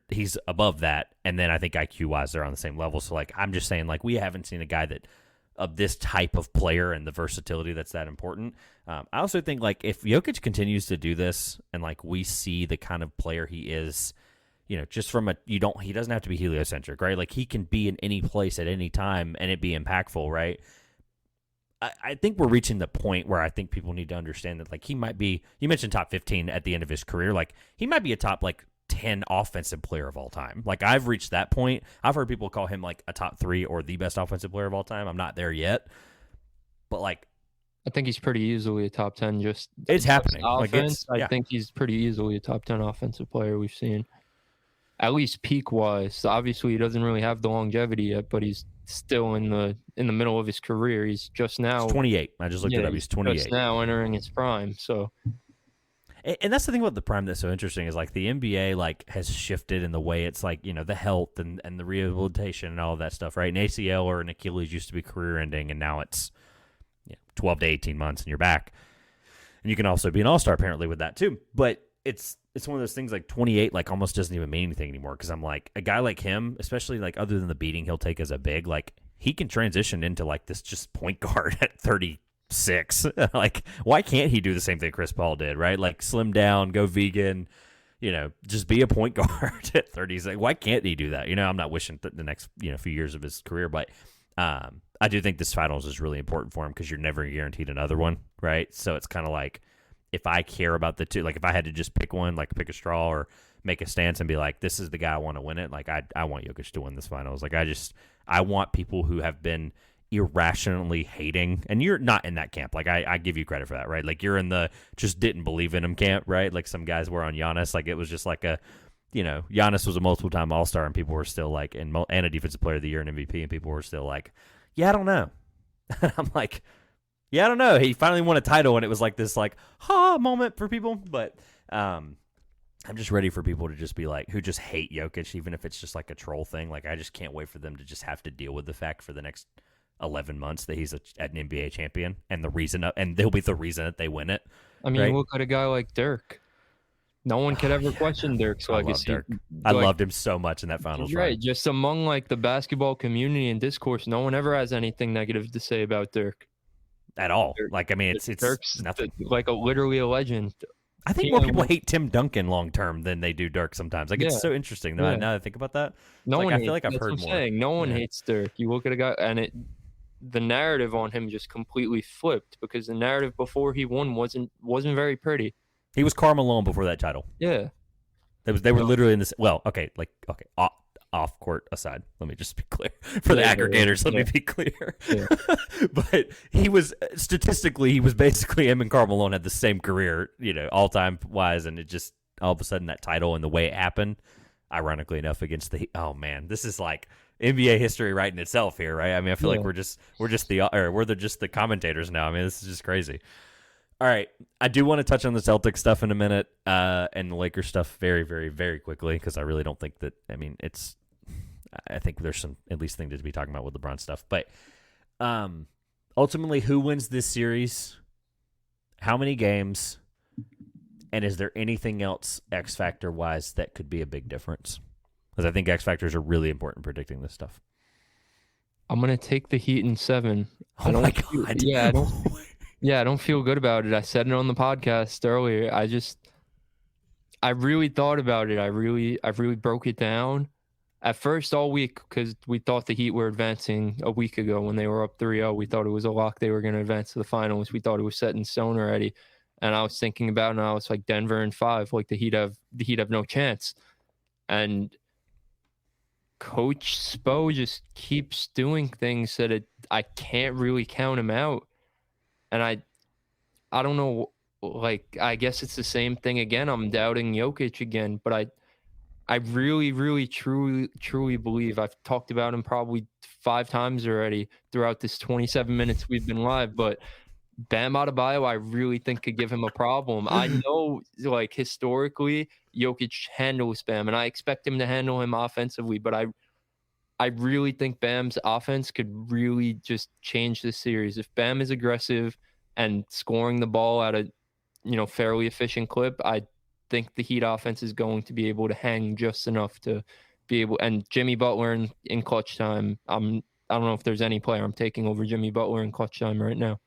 he's above that, and then I think IQ-wise they're on the same level. So, like, I'm just saying, like, we haven't seen a guy that – of this type of player and the versatility that's that important. I also think like if Jokic continues to do this and like we see the kind of player he is, just from he doesn't have to be heliocentric, right? Like he can be in any place at any time and it be impactful, right? I think we're reaching the point where I think people need to understand that like he might be, you mentioned top 15 at the end of his career. Like he might be a top like 10 offensive player of all time. Like I've reached that point. I've heard people call him like a top 3 or the best offensive player of all time. I'm not there yet, but like I think he's pretty easily a top 10. Just it's happening. Offense, I think he's pretty easily a top 10 offensive player we've seen, at least peak wise. Obviously, he doesn't really have the longevity yet, but he's still in the middle of his career. He's just now 28. I just looked it up. He's 28. Just now entering his prime. So, and that's the thing about the prime that's so interesting is like the NBA like has shifted in the way it's like, the health and the rehabilitation and all of that stuff, right? An ACL or an Achilles used to be career ending, and now it's 12 to 18 months and you're back. And you can also be an all-star apparently with that too. But it's one of those things like 28 like almost doesn't even mean anything anymore, because I'm like, a guy like him, especially like other than the beating he'll take as a big, like he can transition into like this just point guard at 36. Like, why can't he do the same thing Chris Paul did, right? Like slim down, go vegan, just be a point guard at 30. Like, why can't he do that? I'm not wishing the next few years of his career, but I do think this finals is really important for him because you're never guaranteed another one, right? So it's kind of like, if I care about the two, like if I had to just pick one, like pick a straw or make a stance and be like, this is the guy I want to win it, like I want Jokic to win this finals. Like I want people who have been irrationally hating, and you're not in that camp. Like I give you credit for that, right? Like you're in the just didn't believe in him camp, right? Like some guys were on Giannis. Like it was just like Giannis was a multiple-time All-Star, and people were still like, and a Defensive Player of the Year and MVP, and people were still like, yeah, I don't know. I'm like, yeah, I don't know. He finally won a title, and it was like this like moment for people. But I'm just ready for people to just be like, who just hate Jokic, even if it's just like a troll thing. Like I just can't wait for them to just have to deal with the fact for the next 11 months that he's an NBA champion, and they'll be the reason that they win it. I mean, right? Look at a guy like Dirk. No one could ever question Dirk's legacy. I loved him so much in that finals right, run. Just among like the basketball community and discourse, no one ever has anything negative to say about Dirk at all. Like, I mean, it's Dirk's nothing. Like literally a legend. I think more people hate Tim Duncan long term than they do Dirk sometimes. Like it's so interesting. Now that I think about that, I feel like I've heard more. No one hates Dirk. You look at a guy, and the narrative on him just completely flipped, because the narrative before he won wasn't very pretty. He was Karl Malone before that title. Yeah. They were literally in this. Well, okay, off court aside. Let me just be clear for the aggregators. Let me be clear. Yeah. But he was basically him and Karl Malone had the same career, all time wise, and it just all of a sudden that title and the way it happened, ironically enough, against the. Oh man, this is like NBA history writing itself here, right? I mean, I feel like we're just the commentators now. I mean, this is just crazy. All right, I do want to touch on the Celtics stuff in a minute, and the Lakers stuff very, very, very quickly, because I really don't think that. I mean, I think there's some at least thing to be talking about with LeBron stuff, but ultimately, who wins this series? How many games? And is there anything else X Factor wise that could be a big difference? Because I think X Factors are really important in predicting this stuff. I'm gonna take the Heat in 7. Oh my God! Yeah, I don't feel good about it. I said it on the podcast earlier. I really thought about it. I really broke it down. At first all week, because we thought the Heat were advancing a week ago when they were up 3-0. We thought it was a lock they were going to advance to the finals. We thought it was set in stone already. And I was thinking about it, and I was like, Denver in 5. Like the Heat have no chance. And Coach Spo just keeps doing things that I can't really count him out. And I don't know, like, I guess it's the same thing again. I'm doubting Jokic again, but I really, really, truly believe, I've talked about him probably 5 times already throughout this 27 minutes we've been live, but Bam Adebayo, I really think could give him a problem. I know, like, historically, Jokic handles Bam, and I expect him to handle him offensively, but I really think Bam's offense could really just change this series. If Bam is aggressive and scoring the ball at a, fairly efficient clip, I think the Heat offense is going to be able to hang just enough to be able. And Jimmy Butler in clutch time, I don't know if there's any player I'm taking over Jimmy Butler in clutch time right now.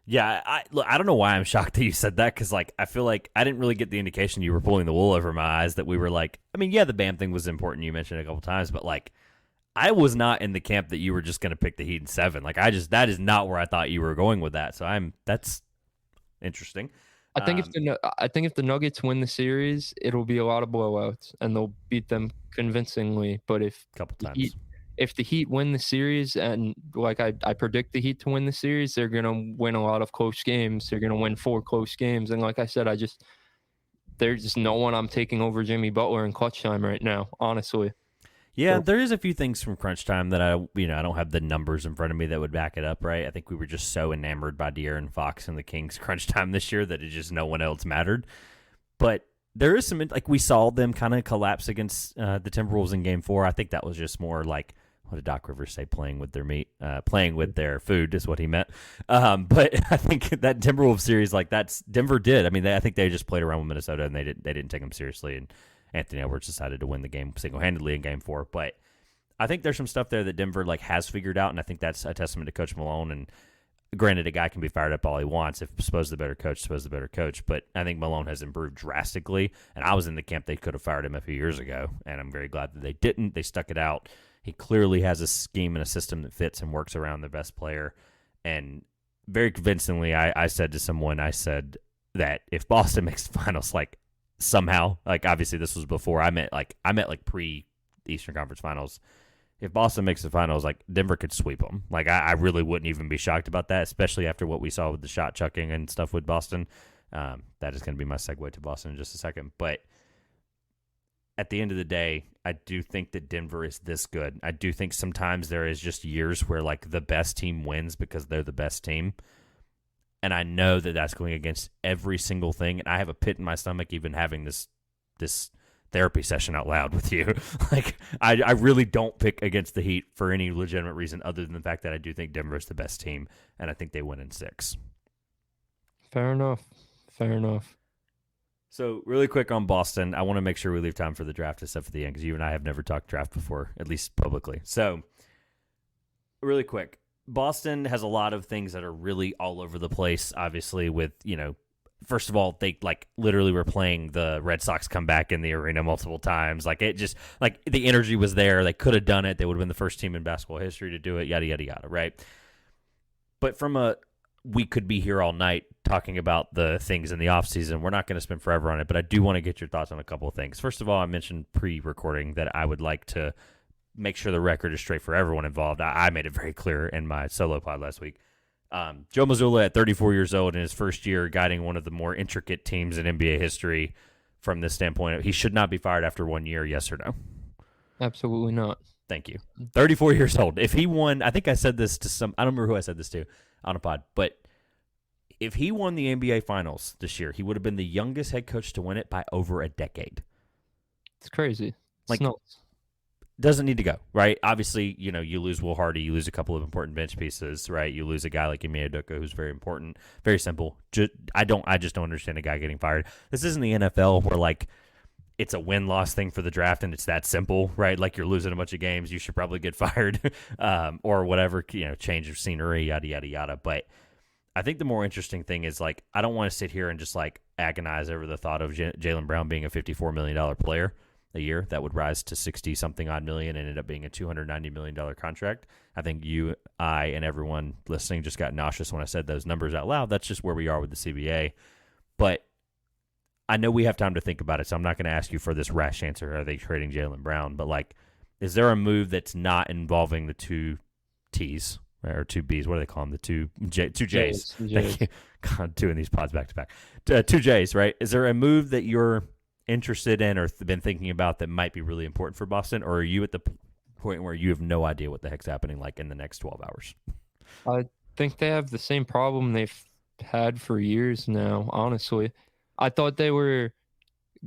Yeah, I don't know why I'm shocked that you said that, because like I feel like I didn't really get the indication you were pulling the wool over my eyes that we were like. I mean, yeah, the Bam thing was important. You mentioned it a couple times, but like, I was not in the camp that you were just going to pick the Heat in 7. Like, that is not where I thought you were going with that. So that's interesting. I think if the Nuggets win the series, it'll be a lot of blowouts, and they'll beat them convincingly. But if the Heat win the series, and like I predict the Heat to win the series, they're gonna win a lot of close games. They're gonna win 4 close games, and like I said, there's just no one I'm taking over Jimmy Butler in clutch time right now, honestly. Yeah, So, there is a few things from crunch time that I don't have the numbers in front of me that would back it up, right? I think we were just so enamored by De'Aaron Fox and the Kings crunch time this year that it just no one else mattered. But there is some, like, we saw them kind of collapse against the Timberwolves in Game 4. I think that was just more like, what did Doc Rivers say? Playing with their meat, playing with their food is what he meant. But I think that Timberwolves series, like, that's Denver did. I mean, I think they just played around with Minnesota and they didn't take them seriously. And Anthony Edwards decided to win the game single-handedly in Game 4. But I think there's some stuff there that Denver like has figured out, and I think that's a testament to Coach Malone. And granted, a guy can be fired up all he wants. If suppose the better coach. But I think Malone has improved drastically, and I was in the camp they could have fired him a few years ago, and I'm very glad that they didn't. They stuck it out. He clearly has a scheme and a system that fits and works around the best player. And very convincingly, I said to someone, I said that if Boston makes the finals, like, somehow, like, obviously this was before I meant pre-Eastern Conference Finals. If Boston makes the finals, like, Denver could sweep them. Like, I really wouldn't even be shocked about that, especially after what we saw with the shot chucking and stuff with Boston. That is going to be my segue to Boston in just a second. But at the end of the day, I do think that Denver is this good. I do think sometimes there is just years where, like, the best team wins because they're the best team. And I know that that's going against every single thing. And I have a pit in my stomach even having this therapy session out loud with you. Like, I really don't pick against the Heat for any legitimate reason other than the fact that I do think Denver is the best team, and I think they win in 6. fair enough. So really quick on Boston, I want to make sure we leave time for the draft and stuff at the end because you and I have never talked draft before, at least publicly. So really quick, Boston has a lot of things that are really all over the place, obviously, with, first of all, they, like, literally were playing the Red Sox come back in the arena multiple times. Like, it just, like, the energy was there. They could have done it. They would have been the first team in basketball history to do it, yada, yada, yada, right? But we could be here all night talking about the things in the offseason. We're not going to spend forever on it, but I do want to get your thoughts on a couple of things. First of all, I mentioned pre-recording that I would like to make sure the record is straight for everyone involved. I made it very clear in my solo pod last week. Joe Mazzulla, at 34 years old in his first year, guiding one of the more intricate teams in NBA history from this standpoint, he should not be fired after 1 year, yes or no? Absolutely not. Thank you. 34 years old. If he won, I think I said this to I don't remember who I said this to on a pod, but if he won the NBA Finals this year, he would have been the youngest head coach to win it by over a decade. It's crazy. It's nuts. Doesn't need to go, right? Obviously, you lose Will Hardy, you lose a couple of important bench pieces, right? You lose a guy like Ime Udoka, who's very important, very simple. I just don't understand a guy getting fired. This isn't the NFL where, like, it's a win-loss thing for the draft and it's that simple, right? Like, you're losing a bunch of games, you should probably get fired, or whatever, change of scenery, yada, yada, yada. But I think the more interesting thing is, like, I don't want to sit here and just, like, agonize over the thought of Jaylen Brown being a $54 million player a year that would rise to 60-something odd million and end up being a $290 million contract. I think you, I, and everyone listening just got nauseous when I said those numbers out loud. That's just where we are with the CBA. But I know we have time to think about it, so I'm not going to ask you for this rash answer. Are they trading Jaylen Brown? But, like, is there a move that's not involving the two T's or two B's? What do they call them? The two J's. Thank you. God, doing these pods back to back. Two J's, right? Is there a move that you're interested in or been thinking about that might be really important for Boston, or are you at the point where you have no idea what the heck's happening, like, in the next 12 hours? I think they have the same problem they've had for years now, honestly. I thought they were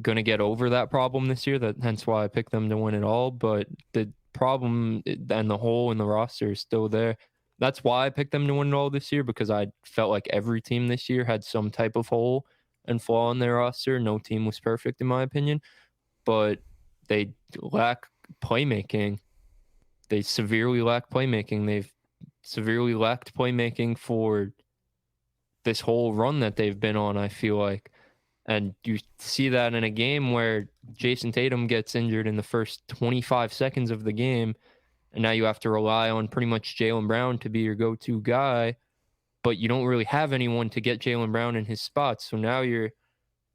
going to get over that problem this year, hence why I picked them to win it all, but the problem and the hole in the roster is still there. That's why I picked them to win it all this year, because I felt like every team this year had some type of hole and flaw in their roster. No team was perfect, in my opinion, but they lack playmaking. They severely lack playmaking. They've severely lacked playmaking for this whole run that they've been on, I feel like. And you see that in a game where Jason Tatum gets injured in the first 25 seconds of the game, and now you have to rely on pretty much Jaylen Brown to be your go-to guy, but you don't really have anyone to get Jaylen Brown in his spots. So now you're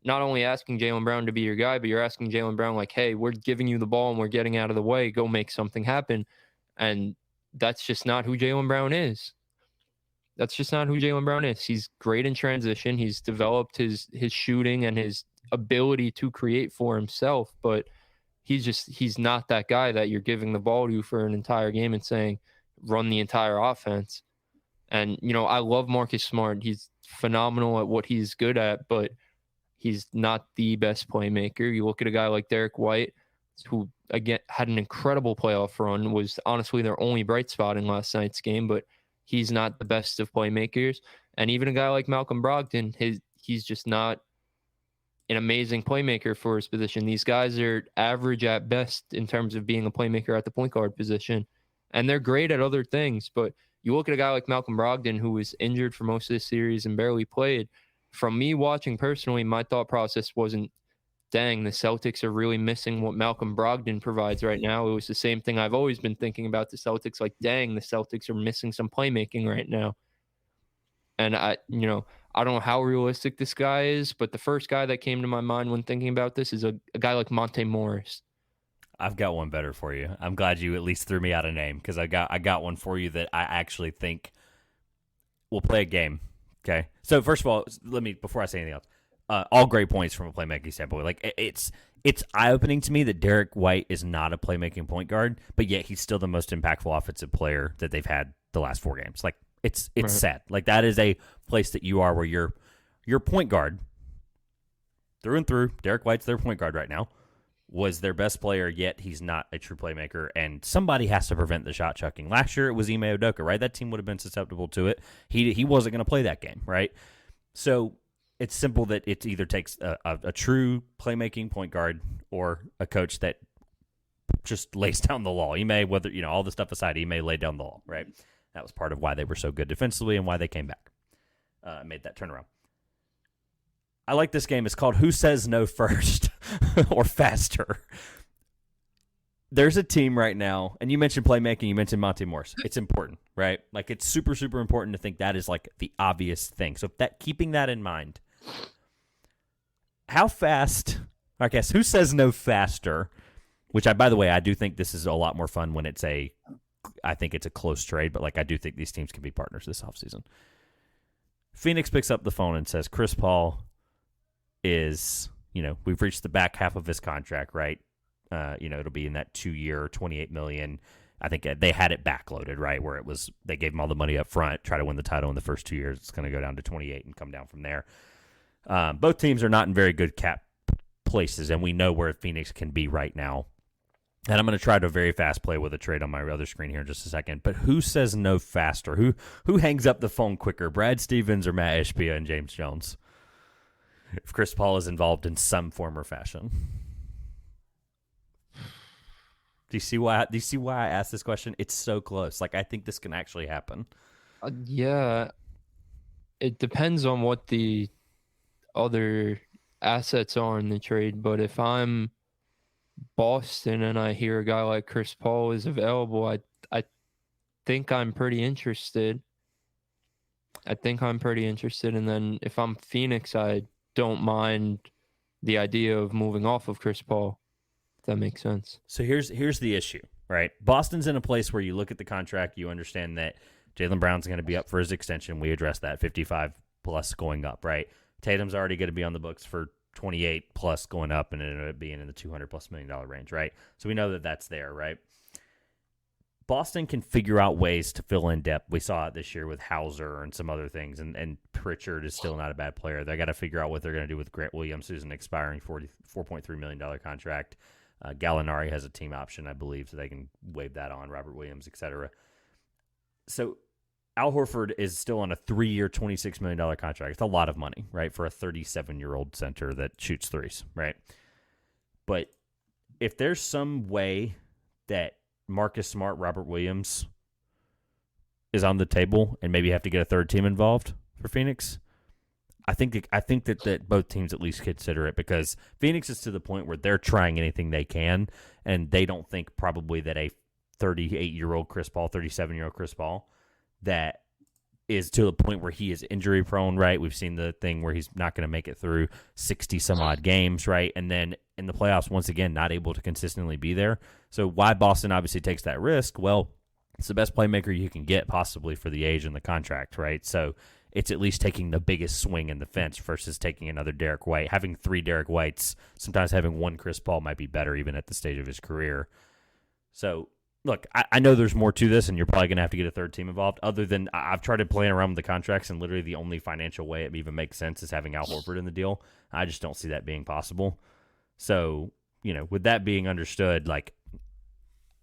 not only asking Jaylen Brown to be your guy, but you're asking Jaylen Brown, like, hey, we're giving you the ball and we're getting out of the way. Go make something happen. And that's just not who Jaylen Brown is. That's just not who Jaylen Brown is. He's great in transition. He's developed his shooting and his ability to create for himself, but he's not that guy that you're giving the ball to for an entire game and saying, run the entire offense. And, I love Marcus Smart. He's phenomenal at what he's good at, but he's not the best playmaker. You look at a guy like Derek White, who, again, had an incredible playoff run, was honestly their only bright spot in last night's game, but he's not the best of playmakers. And even a guy like Malcolm Brogdon, he's just not an amazing playmaker for his position. These guys are average at best in terms of being a playmaker at the point guard position, and they're great at other things. But you look at a guy like Malcolm Brogdon, who was injured for most of this series and barely played. From me watching personally, my thought process wasn't, dang, the Celtics are really missing what Malcolm Brogdon provides right now. It was the same thing I've always been thinking about the Celtics, like, dang, the Celtics are missing some playmaking right now. And I don't know how realistic this guy is, but the first guy that came to my mind when thinking about this is a guy like Monte Morris. I've got one better for you. I'm glad you at least threw me out a name, because I got one for you that I actually think will play a game. Okay, so first of all, before I say anything else, all great points from a playmaking standpoint. Like, it's eye-opening to me that Derek White is not a playmaking point guard, but yet he's still the most impactful offensive player that they've had the last 4 games. Like, it's right. Sad. Like, that is a place that you are where your point guard through and through. Derek White's their point guard right now. Was their best player, yet he's not a true playmaker, and somebody has to prevent the shot chucking. Last year it was Ime Udoka, right? That team would have been susceptible to it. He wasn't going to play that game, right? So it's simple that it either takes a true playmaking point guard or a coach that just lays down the law. Ime, whether all the stuff aside, Ime laid down the law, right? That was part of why they were so good defensively and why they came back, made that turnaround. I like this game. It's called Who Says No First or Faster. There's a team right now, and you mentioned playmaking, you mentioned Monte Morris. It's important, right? Like, it's super, super important to think that is like the obvious thing. So keeping that in mind, how fast, I guess, who says no faster, which by the way, I do think this is a lot more fun when I think it's a close trade, but like, I do think these teams can be partners this offseason. Phoenix picks up the phone and says, Chris Paul is, we've reached the back half of his contract, right? It'll be in that 2-year, $28 million. I think they had it backloaded, right? Where it was, they gave him all the money up front, try to win the title in the first 2 years. It's going to go down to 28 and come down from there. Both teams are not in very good cap places, and we know where Phoenix can be right now. And I'm going to try to very fast play with a trade on my other screen here in just a second. But who says no faster? Who hangs up the phone quicker? Brad Stevens or Matt Ishbia and James Jones? If Chris Paul is involved in some form or fashion. Do you see why I asked this question? It's so close. Like, I think this can actually happen. Yeah. It depends on what the other assets are in the trade, but if I'm Boston and I hear a guy like Chris Paul is available, I think I'm pretty interested. And then if I'm Phoenix, I don't mind the idea of moving off of Chris Paul. If that makes sense. So here's the issue, right? Boston's in a place where you look at the contract, you understand that Jaylen Brown's going to be up for his extension. We addressed that, 55 plus going up, right? Tatum's already going to be on the books for 28 plus going up, and it ended up being in the $200+ million range, right? So we know that that's there, right? Boston can figure out ways to fill in depth. We saw it this year with Hauser and some other things, and Pritchard is still not a bad player. They got to figure out what they're going to do with Grant Williams, who's an expiring $4.3 million contract. Gallinari has a team option, I believe, so they can waive that on Robert Williams, etc. So Al Horford is still on a 3-year, $26 million contract. It's a lot of money, right, for a 37-year-old center that shoots threes, right? But if there's some way that Marcus Smart, Robert Williams is on the table, and maybe have to get a third team involved for Phoenix, I think that both teams at least consider it, because Phoenix is to the point where they're trying anything they can, and they don't think probably that a 38-year-old Chris Paul, 37-year-old Chris Paul, that is to the point where he is injury prone, right? We've seen the thing where he's not going to make it through 60 some odd games, right? And then in the playoffs, once again, not able to consistently be there. So why Boston obviously takes that risk? Well, it's the best playmaker you can get possibly for the age and the contract, right? So it's at least taking the biggest swing in the fence versus taking another Derek White. Having 3 Derek Whites, sometimes having 1 Chris Paul might be better even at the stage of his career. So, look, I know there's more to this, and you're probably going to have to get a third team involved. Other than I've tried to play around with the contracts, and literally the only financial way it even makes sense is having Al Horford in the deal. I just don't see that being possible. So, with that being understood, like,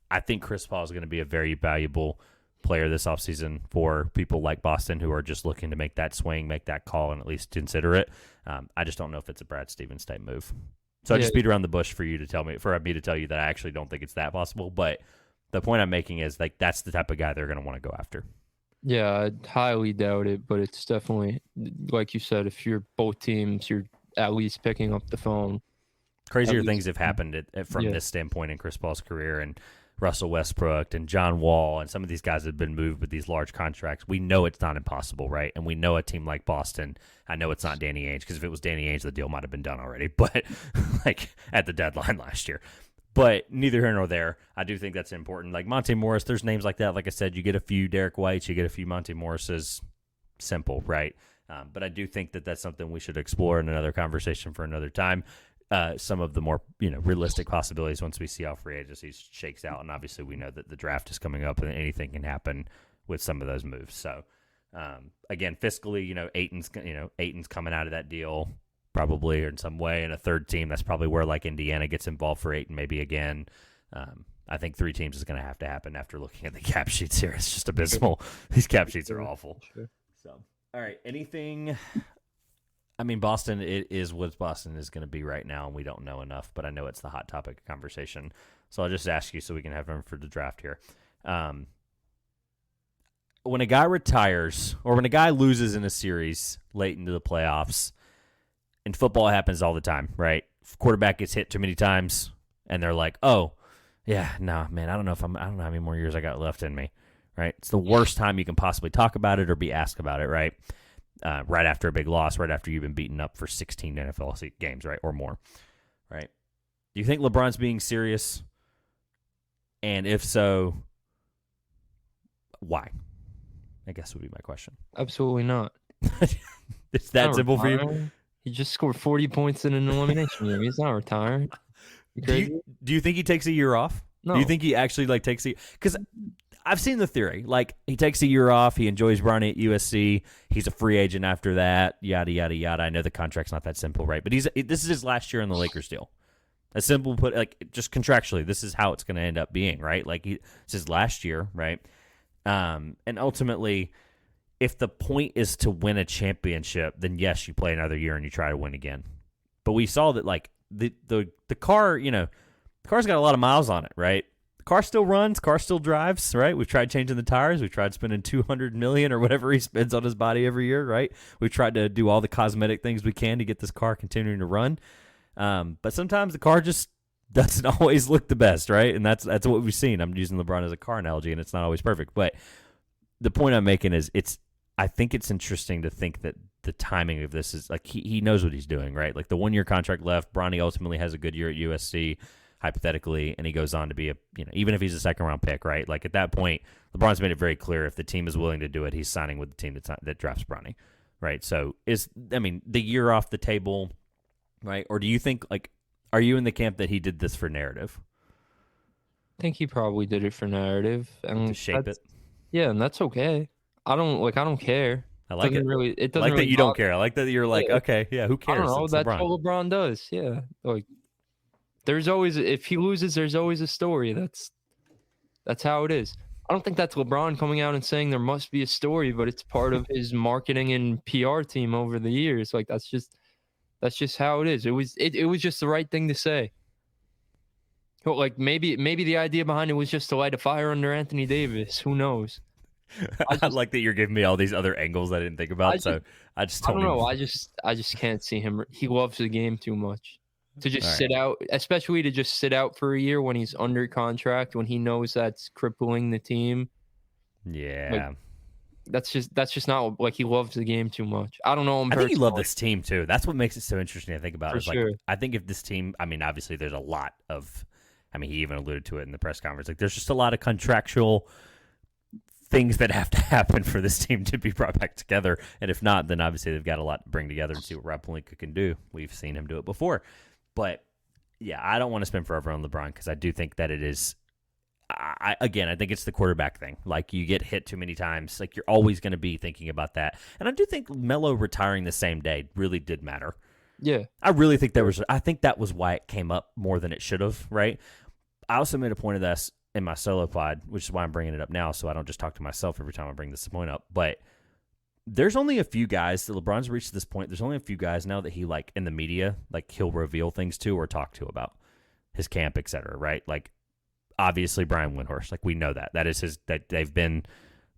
I think Chris Paul is going to be a very valuable player this offseason for people like Boston who are just looking to make that swing, make that call, and at least consider it. I just don't know if it's a Brad Stevens type move. So I just beat around the bush for me to tell you that I actually don't think it's that possible. But the point I'm making is, like, that's the type of guy they're going to want to go after. Yeah, I highly doubt it, but it's definitely, like you said, if you're both teams, you're at least picking up the phone. Crazier things have happened from this standpoint in Chris Paul's career, and Russell Westbrook and John Wall and some of these guys have been moved with these large contracts. We know it's not impossible, right? And we know a team like Boston, I know it's not Danny Ainge, because if it was Danny Ainge, the deal might have been done already, but like at the deadline last year. But neither here nor there. I do think that's important. Like Monte Morris, there's names like that. Like I said, you get a few Derek Whites, you get a few Monte Morrises. Simple, right? But I do think that that's something we should explore in another conversation for another time. Some of the more realistic possibilities once we see how free agency shakes out, and obviously we know that the draft is coming up and anything can happen with some of those moves. So again, fiscally, Ayton's coming out of that deal probably or in some way, and a third team, that's probably where like Indiana gets involved for Ayton maybe again. I think 3 teams is going to have to happen after looking at the cap sheets here. It's just abysmal. These cap sheets are awful. Sure. So all right, anything. I mean, Boston, it is what Boston is going to be right now, and we don't know enough, but I know it's the hot topic of conversation. So I'll just ask you so we can have room for the draft here. When a guy retires or when a guy loses in a series late into the playoffs, and football happens all the time, right? Quarterback gets hit too many times, and they're like, oh, yeah, no, man, I don't know how many more years I got left in me, right? It's the worst time you can possibly talk about it or be asked about it, right? Right after a big loss, right after you've been beaten up for 16 NFL games, right, or more, right? Do you think LeBron's being serious? And if so, why? I guess would be my question. Absolutely not. It's that simple for you? He just scored 40 points in an elimination game. He's not retiring. Do you think he takes a year off? No. Do you think he actually takes a... Because I've seen the theory. Like, he takes a year off. He enjoys Bronny at USC. He's a free agent after that. Yada, yada, yada. I know the contract's not that simple, right? But this is his last year in the Lakers deal. A simple put, just contractually, this is how it's going to end up being, right? Like, it's his last year, right? And ultimately, if the point is to win a championship, then yes, you play another year and you try to win again. But we saw that, like, the car, the car's got a lot of miles on it, right? The car still runs, car still drives, right? We've tried changing the tires. We've tried spending $200 million or whatever he spends on his body every year, right? We've tried to do all the cosmetic things we can to get this car continuing to run. But sometimes the car just doesn't always look the best, right? And that's what we've seen. I'm using LeBron as a car analogy, and it's not always perfect. But the point I'm making is I think it's interesting to think that the timing of this is like he knows what he's doing, right? Like the 1-year contract left. Bronny ultimately has a good year at USC, hypothetically, and he goes on to be even if he's a second-round pick, right? Like at that point, LeBron's made it very clear if the team is willing to do it, he's signing with the team that drafts Bronny, right? So the year off the table, right? Or do you think are you in the camp that he did this for narrative? I think he probably did it for narrative and to shape it. Yeah, and that's okay. I don't care. I like it. It doesn't I like really that you don't care. I like that you're like, okay, yeah, who cares? I don't know. It's That's LeBron. what LeBron does. Yeah, like there's always, if he loses, there's always a story. That's how it is. I don't think that's LeBron coming out and saying there must be a story, but it's part of his marketing and PR team over the years. Like that's just how it is. It was just the right thing to say. Like maybe the idea behind it was just to light a fire under Anthony Davis. Who knows? I like that you're giving me all these other angles I didn't think about. I don't know. I just can't see him. He loves the game too much to just sit out, especially to just sit out for a year when he's under contract, when he knows that's crippling the team. Yeah. That's just not like he loves the game too much. I don't know him. I think he loved this team too. That's what makes it so interesting to think about. For sure. I think if this team, obviously there's a lot of, he even alluded to it in the press conference. Like there's just a lot of contractual things that have to happen for this team to be brought back together. And if not, then obviously they've got a lot to bring together and see what Rob Pelinka can do. We've seen him do it before. But, yeah, I don't want to spend forever on LeBron because I do think that it is I think it's the quarterback thing. Like, you get hit too many times. Like, you're always going to be thinking about that. And I do think Melo retiring the same day really did matter. Yeah. I really think I think that was why it came up more than it should have, right? I also made a point of this in my solo pod, which is why I'm bringing it up now, so I don't just talk to myself every time I bring this point up. But there's only a few guys that LeBron's reached this point. There's only a few guys now that he, like, in the media, like, he'll reveal things to or talk to about his camp, et cetera, right? Like, obviously Brian Windhorst, like, we know that is Windhorst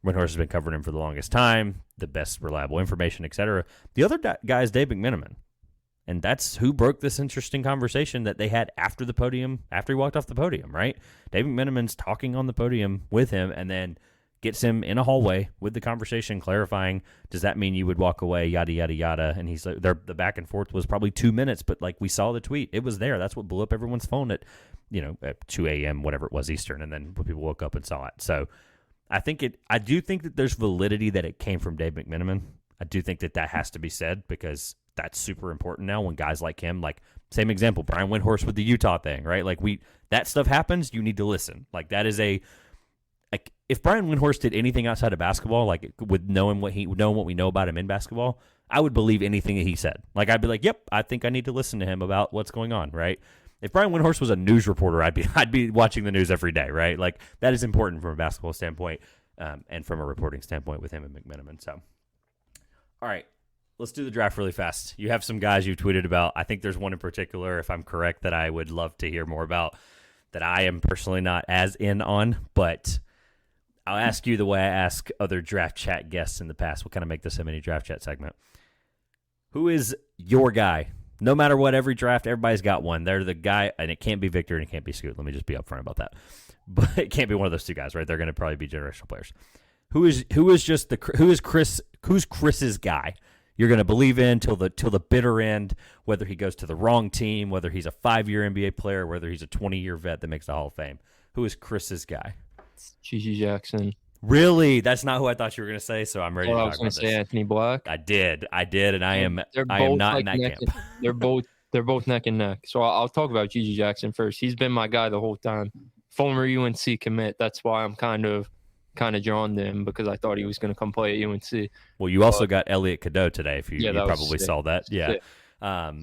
has been covering him for the longest time, the best reliable information, et cetera. The other guy is Dave McMenamin. And that's who broke this interesting conversation that they had after he walked off the podium, right? Dave McMenamin's talking on the podium with him and then gets him in a hallway with the conversation clarifying, does that mean you would walk away, yada, yada, yada. And he's like, the back and forth was probably 2 minutes, but, like, we saw the tweet. It was there. That's what blew up everyone's phone at 2 a.m., whatever it was, Eastern. And then people woke up and saw it. So I do think that there's validity that it came from Dave McMenamin. I do think that has to be said because that's super important now when guys like him, like, same example, Brian Windhorst with the Utah thing, right? Like, that stuff happens, you need to listen. Like, that is like, if Brian Windhorst did anything outside of basketball, like, with knowing what we know about him in basketball, I would believe anything that he said. Like, I'd be like, yep, I think I need to listen to him about what's going on, right? If Brian Windhorst was a news reporter, I'd be watching the news every day, right? Like, that is important from a basketball standpoint and from a reporting standpoint with him and McMenamin. So, all right. Let's do the draft really fast. You have some guys you've tweeted about. I think there's one in particular, if I'm correct, that I would love to hear more about that I am personally not as in on, but I'll ask you the way I ask other draft chat guests in the past. We'll kind of make this a mini draft chat segment. Who is your guy? No matter what, every draft, everybody's got one. They're the guy, and it can't be Victor and it can't be Scoot. Let me just be upfront about that. But it can't be one of those two guys, right? They're going to probably be generational players. Who's Chris's guy? You're going to believe in till the bitter end, whether he goes to the wrong team, whether he's a 5-year NBA player, whether he's a 20-year vet that makes the Hall of Fame. Who is Chris's guy? Gigi Jackson. Really? That's not who I thought you were going to say, so I'm ready to talk about this. I was going to say Anthony Black. I did, and I am not in that camp. They're both neck and neck. So I'll talk about Gigi Jackson first. He's been my guy the whole time. Former UNC commit. That's why I'm kind of drawn to him because I thought he was going to come play at UNC. Well, you also got Elliot Cadeau today, if you probably saw that. Yeah.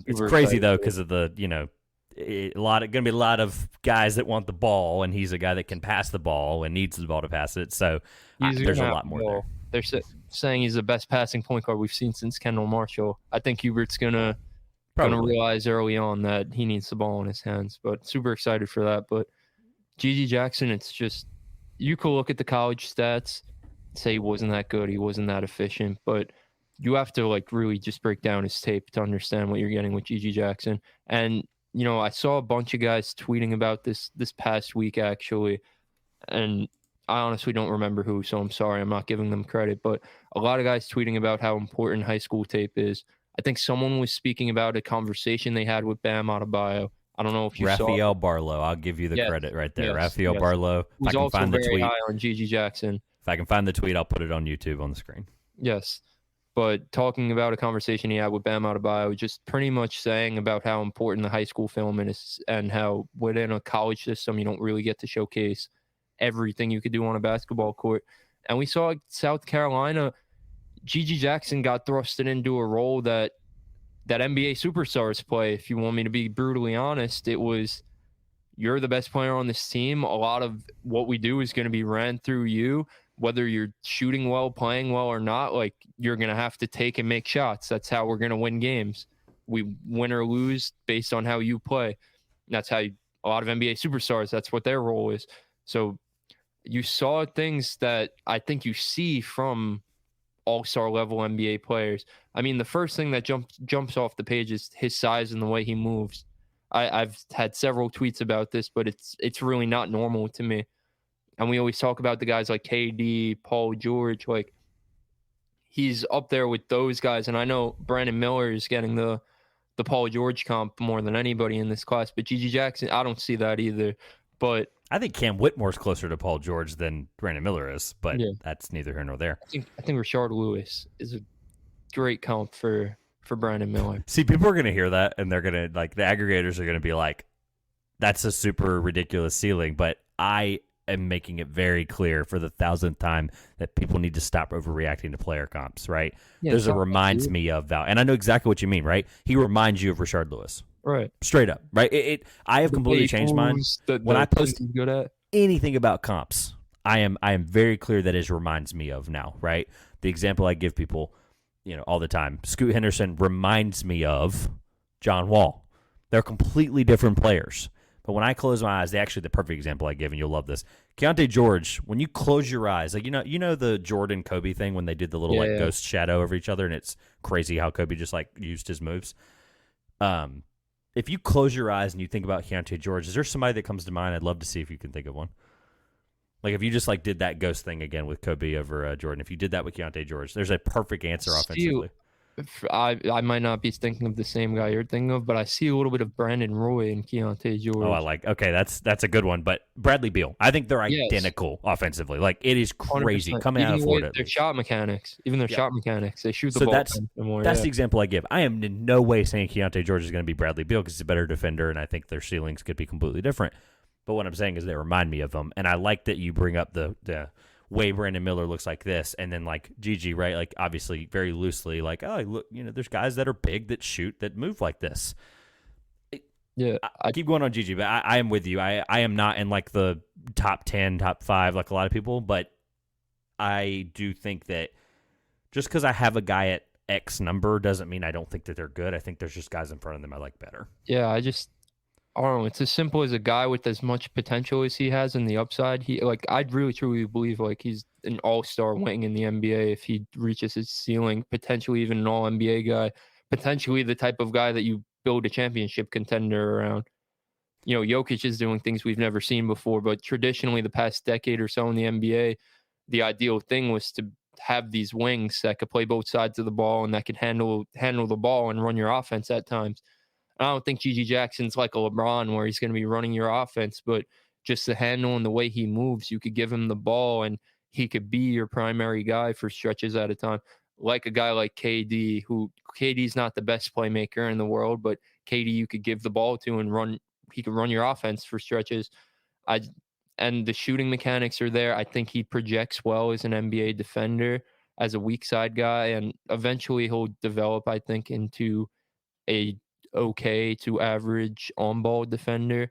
It's crazy, though, because of the, going to be a lot of guys that want the ball, and he's a guy that can pass the ball and needs the ball to pass it. So there's a lot more there. They're saying he's the best passing point guard we've seen since Kendall Marshall. I think Hubert's going to realize early on that he needs the ball in his hands, but super excited for that. But Gigi Jackson, it's just, you could look at the college stats, say he wasn't that good, he wasn't that efficient, but you have to, like, really just break down his tape to understand what you're getting with Gigi Jackson. And, I saw a bunch of guys tweeting about this past week, actually, and I honestly don't remember who, so I'm sorry, I'm not giving them credit, but a lot of guys tweeting about how important high school tape is. I think someone was speaking about a conversation they had with Bam Adebayo. I don't know if you saw Raphael Barlow. I'll give you the credit right there. Raphael Barlow. Who's also very high on Gigi Jackson. If I can find the tweet, I'll put it on YouTube on the screen. Yes. But talking about a conversation he had with Bam Adebayo, just pretty much saying about how important the high school film is and how within a college system, you don't really get to showcase everything you could do on a basketball court. And we saw South Carolina, Gigi Jackson got thrusted into a role that NBA superstars play. If you want me to be brutally honest, it was, you're the best player on this team. A lot of what we do is going to be ran through you, whether you're shooting well, playing well or not. Like, you're going to have to take and make shots. That's how we're going to win games. We win or lose based on how you play. And that's how a lot of NBA superstars, that's what their role is. So you saw things that I think you see from all-star level NBA players. I mean, the first thing that jumps off the page is his size and the way he moves. I've had several tweets about this, but it's really not normal to me. And we always talk about the guys like KD, Paul George, like, he's up there with those guys. And I know Brandon Miller is getting the Paul George comp more than anybody in this class, but Gigi Jackson, I don't see that either. But I think Cam Whitmore's closer to Paul George than Brandon Miller is, but yeah, that's neither here nor there. I think Rashard Lewis is a great comp for Brandon Miller. See, people are going to hear that, and they're going to, like, the aggregators are going to be like, that's a super ridiculous ceiling, but I am making it very clear for the 1,000th time that people need to stop overreacting to player comps, right? Yeah, There's a reminds me of Val, and I know exactly what you mean, right? He reminds you of Rashard Lewis. Right. Straight up, right? I have completely changed mine. When I post good at anything about comps, I am very clear that it reminds me of now, right? The example I give people, all the time, Scoot Henderson reminds me of John Wall. They're completely different players. But when I close my eyes, actually the perfect example I give, and you'll love this. Keontae George, when you close your eyes, like you know the Jordan Kobe thing when they did the little ghost shadow over each other, and it's crazy how Kobe just like used his moves. If you close your eyes and you think about Keontae George, is there somebody that comes to mind? I'd love to see if you can think of one. Like if you just like did that ghost thing again with Kobe over Jordan, if you did that with Keontae George, there's a perfect answer offensively. I might not be thinking of the same guy you're thinking of, but I see a little bit of Brandon Roy and Keontae George. Oh, okay, that's a good one. But Bradley Beal, I think they're identical offensively. Like it is crazy 100%. coming out of Florida. Their shot mechanics, shot mechanics, they shoot the ball. That's the example I give. I am in no way saying Keontae George is going to be Bradley Beal because he's a better defender, and I think their ceilings could be completely different. But what I'm saying is they remind me of them, and I like that you bring up the way Brandon Miller looks like this, and then like Gigi, right? Like obviously very loosely, like look, there's guys that are big that shoot that move like this. I keep going on Gigi, but I am with you. I am not in like the top 10, top 5 like a lot of people, but I do think that just because I have a guy at X number doesn't mean I don't think that they're good. I think there's just guys in front of them I like better. Yeah, I don't know. It's as simple as a guy with as much potential as he has in the upside. I'd really truly believe like he's an all-star wing in the NBA if he reaches his ceiling. Potentially even an all-NBA guy. Potentially the type of guy that you build a championship contender around. Jokic is doing things we've never seen before, but traditionally the past decade or so in the NBA, the ideal thing was to have these wings that could play both sides of the ball and that could handle the ball and run your offense at times. I don't think Gigi Jackson's like a LeBron where he's going to be running your offense, but just the handle and the way he moves, you could give him the ball and he could be your primary guy for stretches at a time. Like a guy like KD, who KD's not the best playmaker in the world, but KD you could give the ball to and he could run your offense for stretches. And the shooting mechanics are there. I think he projects well as an NBA defender, as a weak side guy, and eventually he'll develop, I think, into a okay to average on-ball defender.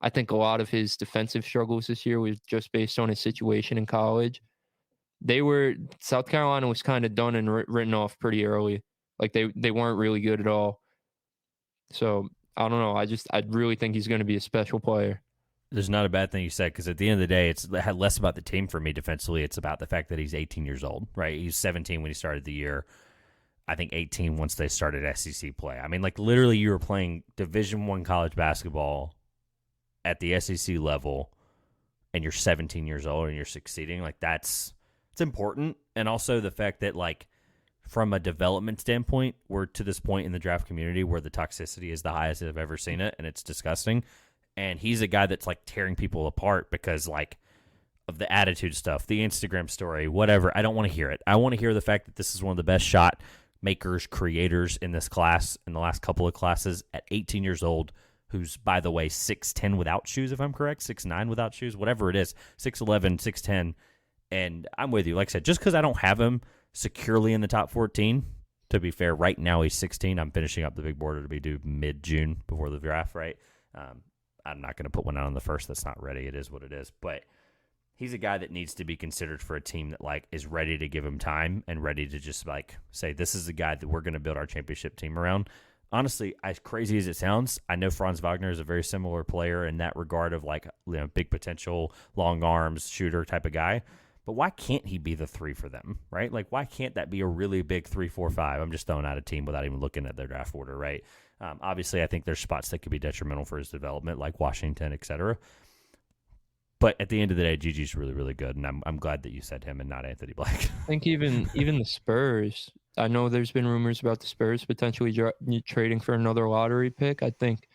I think a lot of his defensive struggles this year was just based on his situation in college. South Carolina was kind of done and written off pretty early. Like they weren't really good at all. So I don't know. I really think he's going to be a special player. There's not a bad thing you said, because at the end of the day, it's less about the team for me defensively. It's about the fact that he's 18 years old, right? He's 17 when he started the year. I think 18 once they started SEC play. I mean, like literally you were playing Division I college basketball at the SEC level, and you're 17 years old and you're succeeding. Like it's important. And also the fact that like from a development standpoint, we're to this point in the draft community where the toxicity is the highest I've ever seen it, and it's disgusting. And he's a guy that's like tearing people apart because like of the attitude stuff, the Instagram story, whatever. I don't want to hear it. I want to hear the fact that this is one of the best shot makers, creators in this class, in the last couple of classes, at 18 years old, who's, by the way, 6'10" without shoes, if I'm correct, 6'9" without shoes, whatever it is, 6'11", 6'10". And I'm with you. Like I said, just because I don't have him securely in the top 14, to be fair, right now he's 16. I'm finishing up the big board. It'll be due mid-June before the draft, right? I'm not going to put one out on the first that's not ready. It is what it is. But he's a guy that needs to be considered for a team that like is ready to give him time and ready to just like say, this is the guy that we're going to build our championship team around. Honestly, as crazy as it sounds, I know Franz Wagner is a very similar player in that regard of like, big potential, long arms, shooter type of guy. But why can't he be the 3 for them, right? Like, why can't that be a really big 3, 4, 5? I'm just throwing out a team without even looking at their draft order, right? Obviously, I think there's spots that could be detrimental for his development, like Washington, et cetera. But at the end of the day, Gigi's really, really good, and I'm glad that you said him and not Anthony Black. I think even the Spurs. I know there's been rumors about the Spurs potentially trading for another lottery pick. I think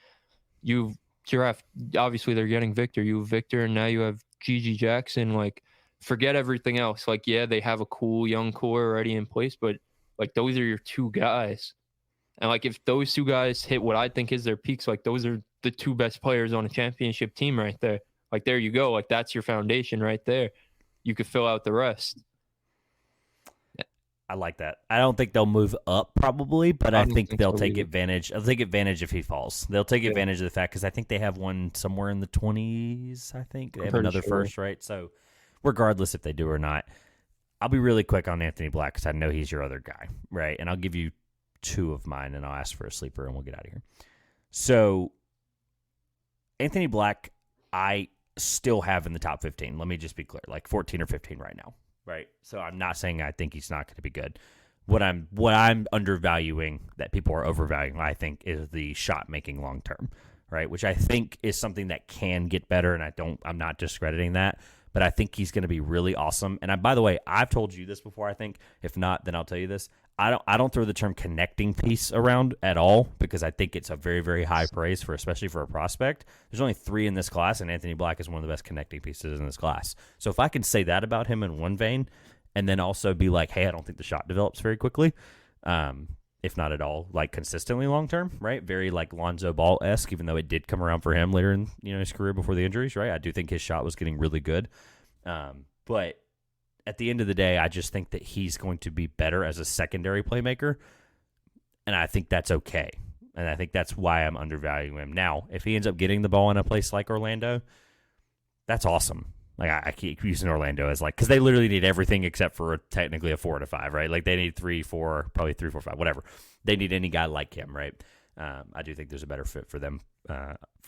you've draft, obviously they're getting Victor. You have Victor, and now you have Gigi Jackson. Like, forget everything else. Like, yeah, they have a cool young core already in place, but like those are your two guys. And like if those two guys hit what I think is their peaks, like those are the two best players on a championship team right there. Like there you go. Like that's your foundation right there. You could fill out the rest. I like that. I don't think they'll move up probably, but I think they'll so take either. advantage. They'll take advantage if he falls. They'll take advantage of the fact because I think they have one somewhere in the 20s. I think they have another first, right? So regardless if they do or not, I'll be really quick on Anthony Black because I know he's your other guy, right? And I'll give you two of mine, and I'll ask for a sleeper, and we'll get out of here. So Anthony Black, I still have in the top 15. Let me just be clear, like 14 or 15 right now. Right, so I'm not saying I think he's not going to be good. What I'm undervaluing that people are overvaluing, I think, is the shot making long term, right? Which I think is something that can get better, and I'm not discrediting that, but I think he's going to be really awesome. And by the way, I've told you this before. I think if not, then I'll tell you this. I don't throw the term connecting piece around at all because I think it's a very, very high praise especially for a prospect. There's only 3 in this class, and Anthony Black is one of the best connecting pieces in this class. So if I can say that about him in one vein, and then also be like, hey, I don't think the shot develops very quickly, if not at all, like consistently long term, right? Very like Lonzo Ball-esque, even though it did come around for him later in his career before the injuries, right? I do think his shot was getting really good, but at the end of the day, I just think that he's going to be better as a secondary playmaker, and I think that's okay. And I think that's why I'm undervaluing him. Now, if he ends up getting the ball in a place like Orlando, that's awesome. Like I keep using Orlando as like because they literally need everything except for technically a 4 to 5, right? Like they need 3, 4, probably 3, 4, 5, whatever. They need any guy like him, right? I do think there's a better fit for them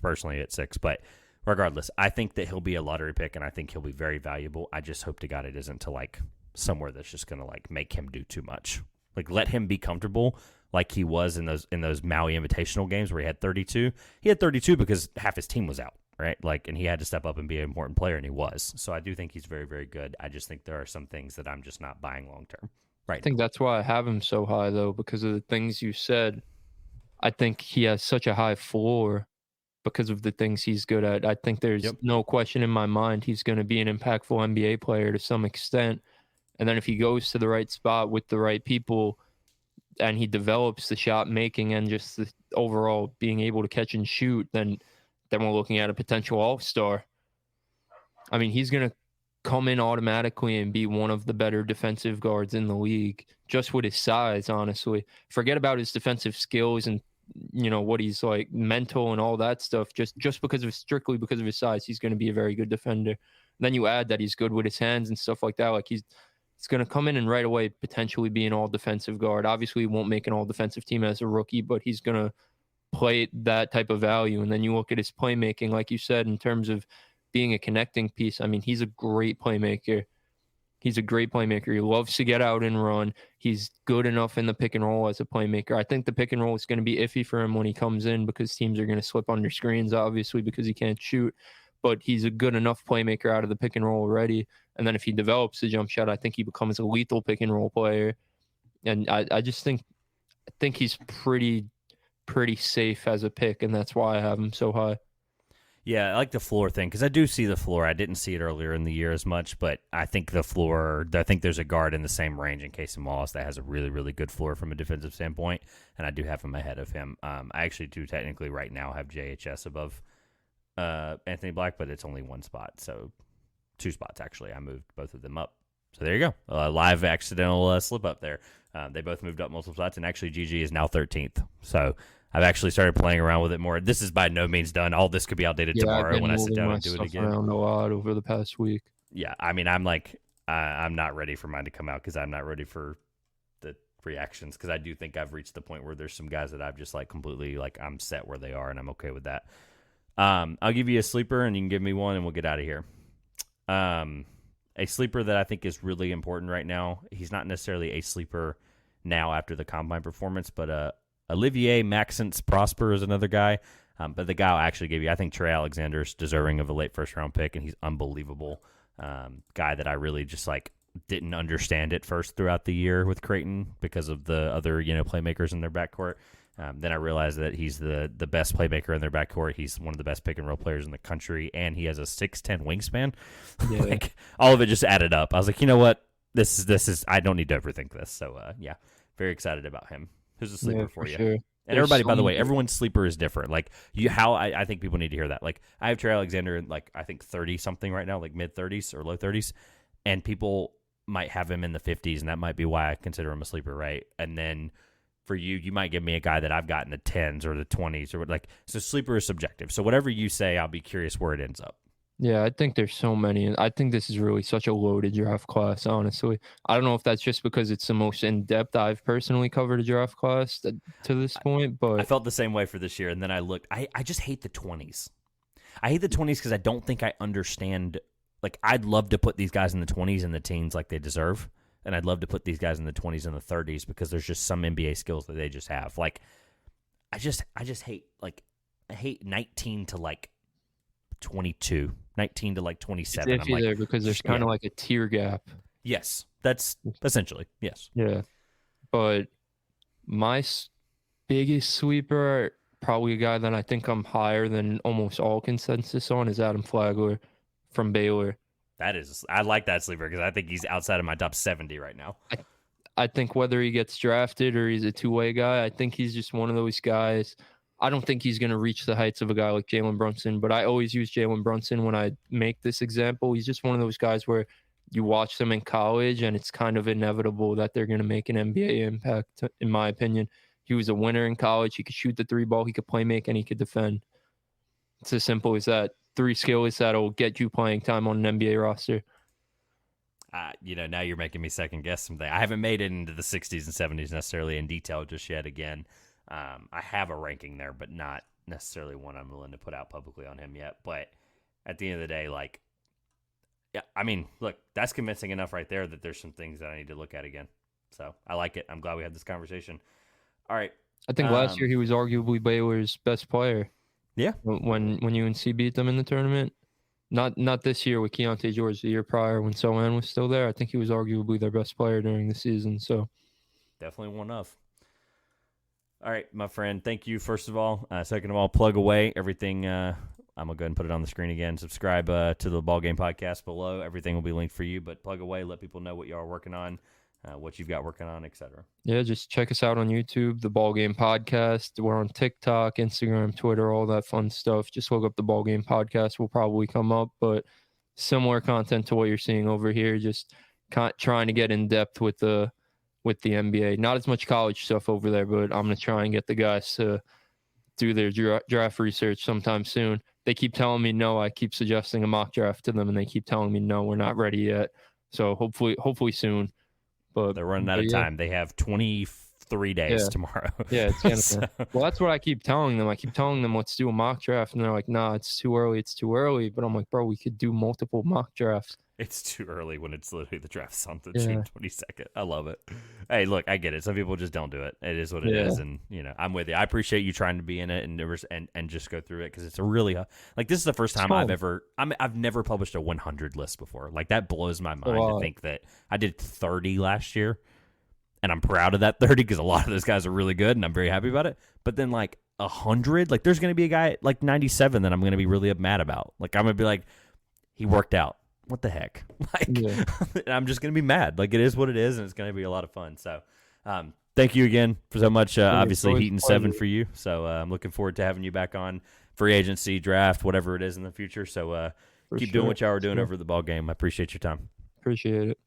personally at 6, but regardless, I think that he'll be a lottery pick, and I think he'll be very valuable. I just hope to God it isn't to like somewhere that's just going to like make him do too much. Like let him be comfortable like he was in those Maui Invitational games where he had 32. He had 32 because half his team was out, right? Like, and he had to step up and be an important player, and he was. So I do think he's very, very good. I just think there are some things that I'm just not buying long term. Right. I think that's why I have him so high though, because of the things you said. I think he has such a high floor because of the things he's good at. I think there's no question in my mind he's going to be an impactful NBA player to some extent. And then if he goes to the right spot with the right people and he develops the shot making and just the overall being able to catch and shoot, then we're looking at a potential all-star. I mean, he's going to come in automatically and be one of the better defensive guards in the league just with his size, honestly. Forget about his defensive skills and what he's like mental and all that stuff. Just strictly because of his size, he's going to be a very good defender. And then you add that he's good with his hands and stuff like that. Like he's going to come in and right away potentially be an all defensive guard. Obviously, he won't make an all defensive team as a rookie, but he's going to play that type of value. And then you look at his playmaking, like you said, in terms of being a connecting piece. I mean, he's a great playmaker. He's a great playmaker. He loves to get out and run. He's good enough in the pick and roll as a playmaker. I think the pick and roll is going to be iffy for him when he comes in because teams are going to slip under screens, obviously, because he can't shoot. But he's a good enough playmaker out of the pick and roll already. And then if he develops the jump shot, I think he becomes a lethal pick and roll player. And I just think he's pretty safe as a pick, and that's why I have him so high. Yeah, I like the floor thing because I do see the floor. I didn't see it earlier in the year as much, but I think the floor, I think there's a guard in the same range in Casey Wallace that has a really, really good floor from a defensive standpoint, and I do have him ahead of him. I actually do technically right now have JHS above Anthony Black, but it's only one spot, so 2 spots actually. I moved both of them up. So there you go. Live accidental slip up there. They both moved up multiple spots, and actually GG is now 13th. So I've actually started playing around with it more. This is by no means done. All this could be outdated tomorrow when I sit down and do it again. Around a lot over the past week. Yeah, I mean, I'm not ready for mine to come out because I'm not ready for the reactions because I do think I've reached the point where there's some guys that I've just like completely like I'm set where they are and I'm okay with that. I'll give you a sleeper and you can give me one and we'll get out of here. A sleeper that I think is really important right now. He's not necessarily a sleeper now after the combine performance, but Olivier Maxence Prosper is another guy. But the guy I'll actually give you, I think Trey Alexander's deserving of a late first-round pick, and he's unbelievable. Guy that I really just like didn't understand at first throughout the year with Creighton because of the other playmakers in their backcourt. Then I realized that he's the best playmaker in their backcourt. He's one of the best pick and roll players in the country, and he has a 6'10" wingspan. Yeah. Like all of it just added up. I was like, you know what? This is. I don't need to overthink this. So yeah, very excited about him. Who's a sleeper for you? Sure. And everybody, by the way, everyone's sleeper is different. Like I think people need to hear that. Like I have Trey Alexander in I think 30 something right now, like mid 30s or low 30s, and people might have him in the 50s, and that might be why I consider him a sleeper, right? And then for you might give me a guy that I've got in the 10s or the 20s or so. Sleeper is subjective. So whatever you say, I'll be curious where it ends up. Yeah, I think there's so many. I think this is really such a loaded draft class, honestly. I don't know if that's just because it's the most in-depth I've personally covered a draft class to this point, but I felt the same way for this year, and then I looked. I just hate the 20s. I hate the 20s because I don't think I understand. Like, I'd love to put these guys in the 20s and the teens like they deserve, and I'd love to put these guys in the 20s and the 30s because there's just some NBA skills that they just have. Like, I just hate, I hate 19 to 22, 19 to 27. it's iffy there because there's kind of like a tier gap. Yes, that's essentially, yes. Yeah, but my biggest sleeper, probably a guy that I think I'm higher than almost all consensus on, is Adam Flagler from Baylor. I like that sleeper because I think he's outside of my top 70 right now. I think whether he gets drafted or he's a two-way guy, I think he's just one of those guys. I don't think he's going to reach the heights of a guy like Jalen Brunson, but I always use Jalen Brunson when I make this example. He's just one of those guys where you watch them in college, and it's kind of inevitable that they're going to make an NBA impact, in my opinion. He was a winner in college. He could shoot the three ball, he could play make, and he could defend. It's as simple as that. 3 skills that'll get you playing time on an NBA roster. Now you're making me second guess something. I haven't made it into the 60s and 70s necessarily in detail just yet. Again, I have a ranking there, but not necessarily one I'm willing to put out publicly on him yet. But at the end of the day, look, that's convincing enough right there that there's some things that I need to look at again. So I like it. I'm glad we had this conversation. All right. I think last year he was arguably Baylor's best player. Yeah. When UNC beat them in the tournament. Not this year with Keontae George, the year prior when Sohan was still there. I think he was arguably their best player during the season. So definitely one of. All right, my friend. Thank you, first of all. Second of all, plug away everything. I'm going to go ahead and put it on the screen again. Subscribe to the Ball Game Podcast below. Everything will be linked for you, but plug away. Let people know what you are working on, what you've got working on, etc. Yeah, just check us out on YouTube, the Ball Game Podcast. We're on TikTok, Instagram, Twitter, all that fun stuff. Just look up the Ball Game Podcast. We'll probably come up, but similar content to what you're seeing over here. Just trying to get in depth with the NBA. Not as much college stuff over there, but I'm going to try and get the guys to do their draft research sometime soon. They keep telling me no. I keep suggesting a mock draft to them, and they keep telling me no, we're not ready yet. So hopefully soon. But they're running out of time. They have 23 days tomorrow. Yeah, it's well, that's what I keep telling them. I keep telling them, let's do a mock draft, and they're like, nah, it's too early. It's too early. But I'm like, bro, we could do multiple mock drafts. It's too early when it's literally the draft's on the June 22nd. I love it. Hey, look, I get it. Some people just don't do it. It is what it is, and I'm with you. I appreciate you trying to be in it and just go through it because it's a really this is the first time I've never published a 100 list before. Like that blows my mind to think that I did 30 last year, and I'm proud of that 30 because a lot of those guys are really good, and I'm very happy about it. But then 100, there's going to be a guy 97 that I'm going to be really mad about. I'm going to be like, he worked out. What the heck? I'm just going to be mad. It is what it is, and it's going to be a lot of fun. So thank you again for so much. Obviously, Heat and 7 for you. So I'm looking forward to having you back on free agency, draft, whatever it is in the future. So keep doing what y'all are doing over the Ball Game. I appreciate your time. Appreciate it.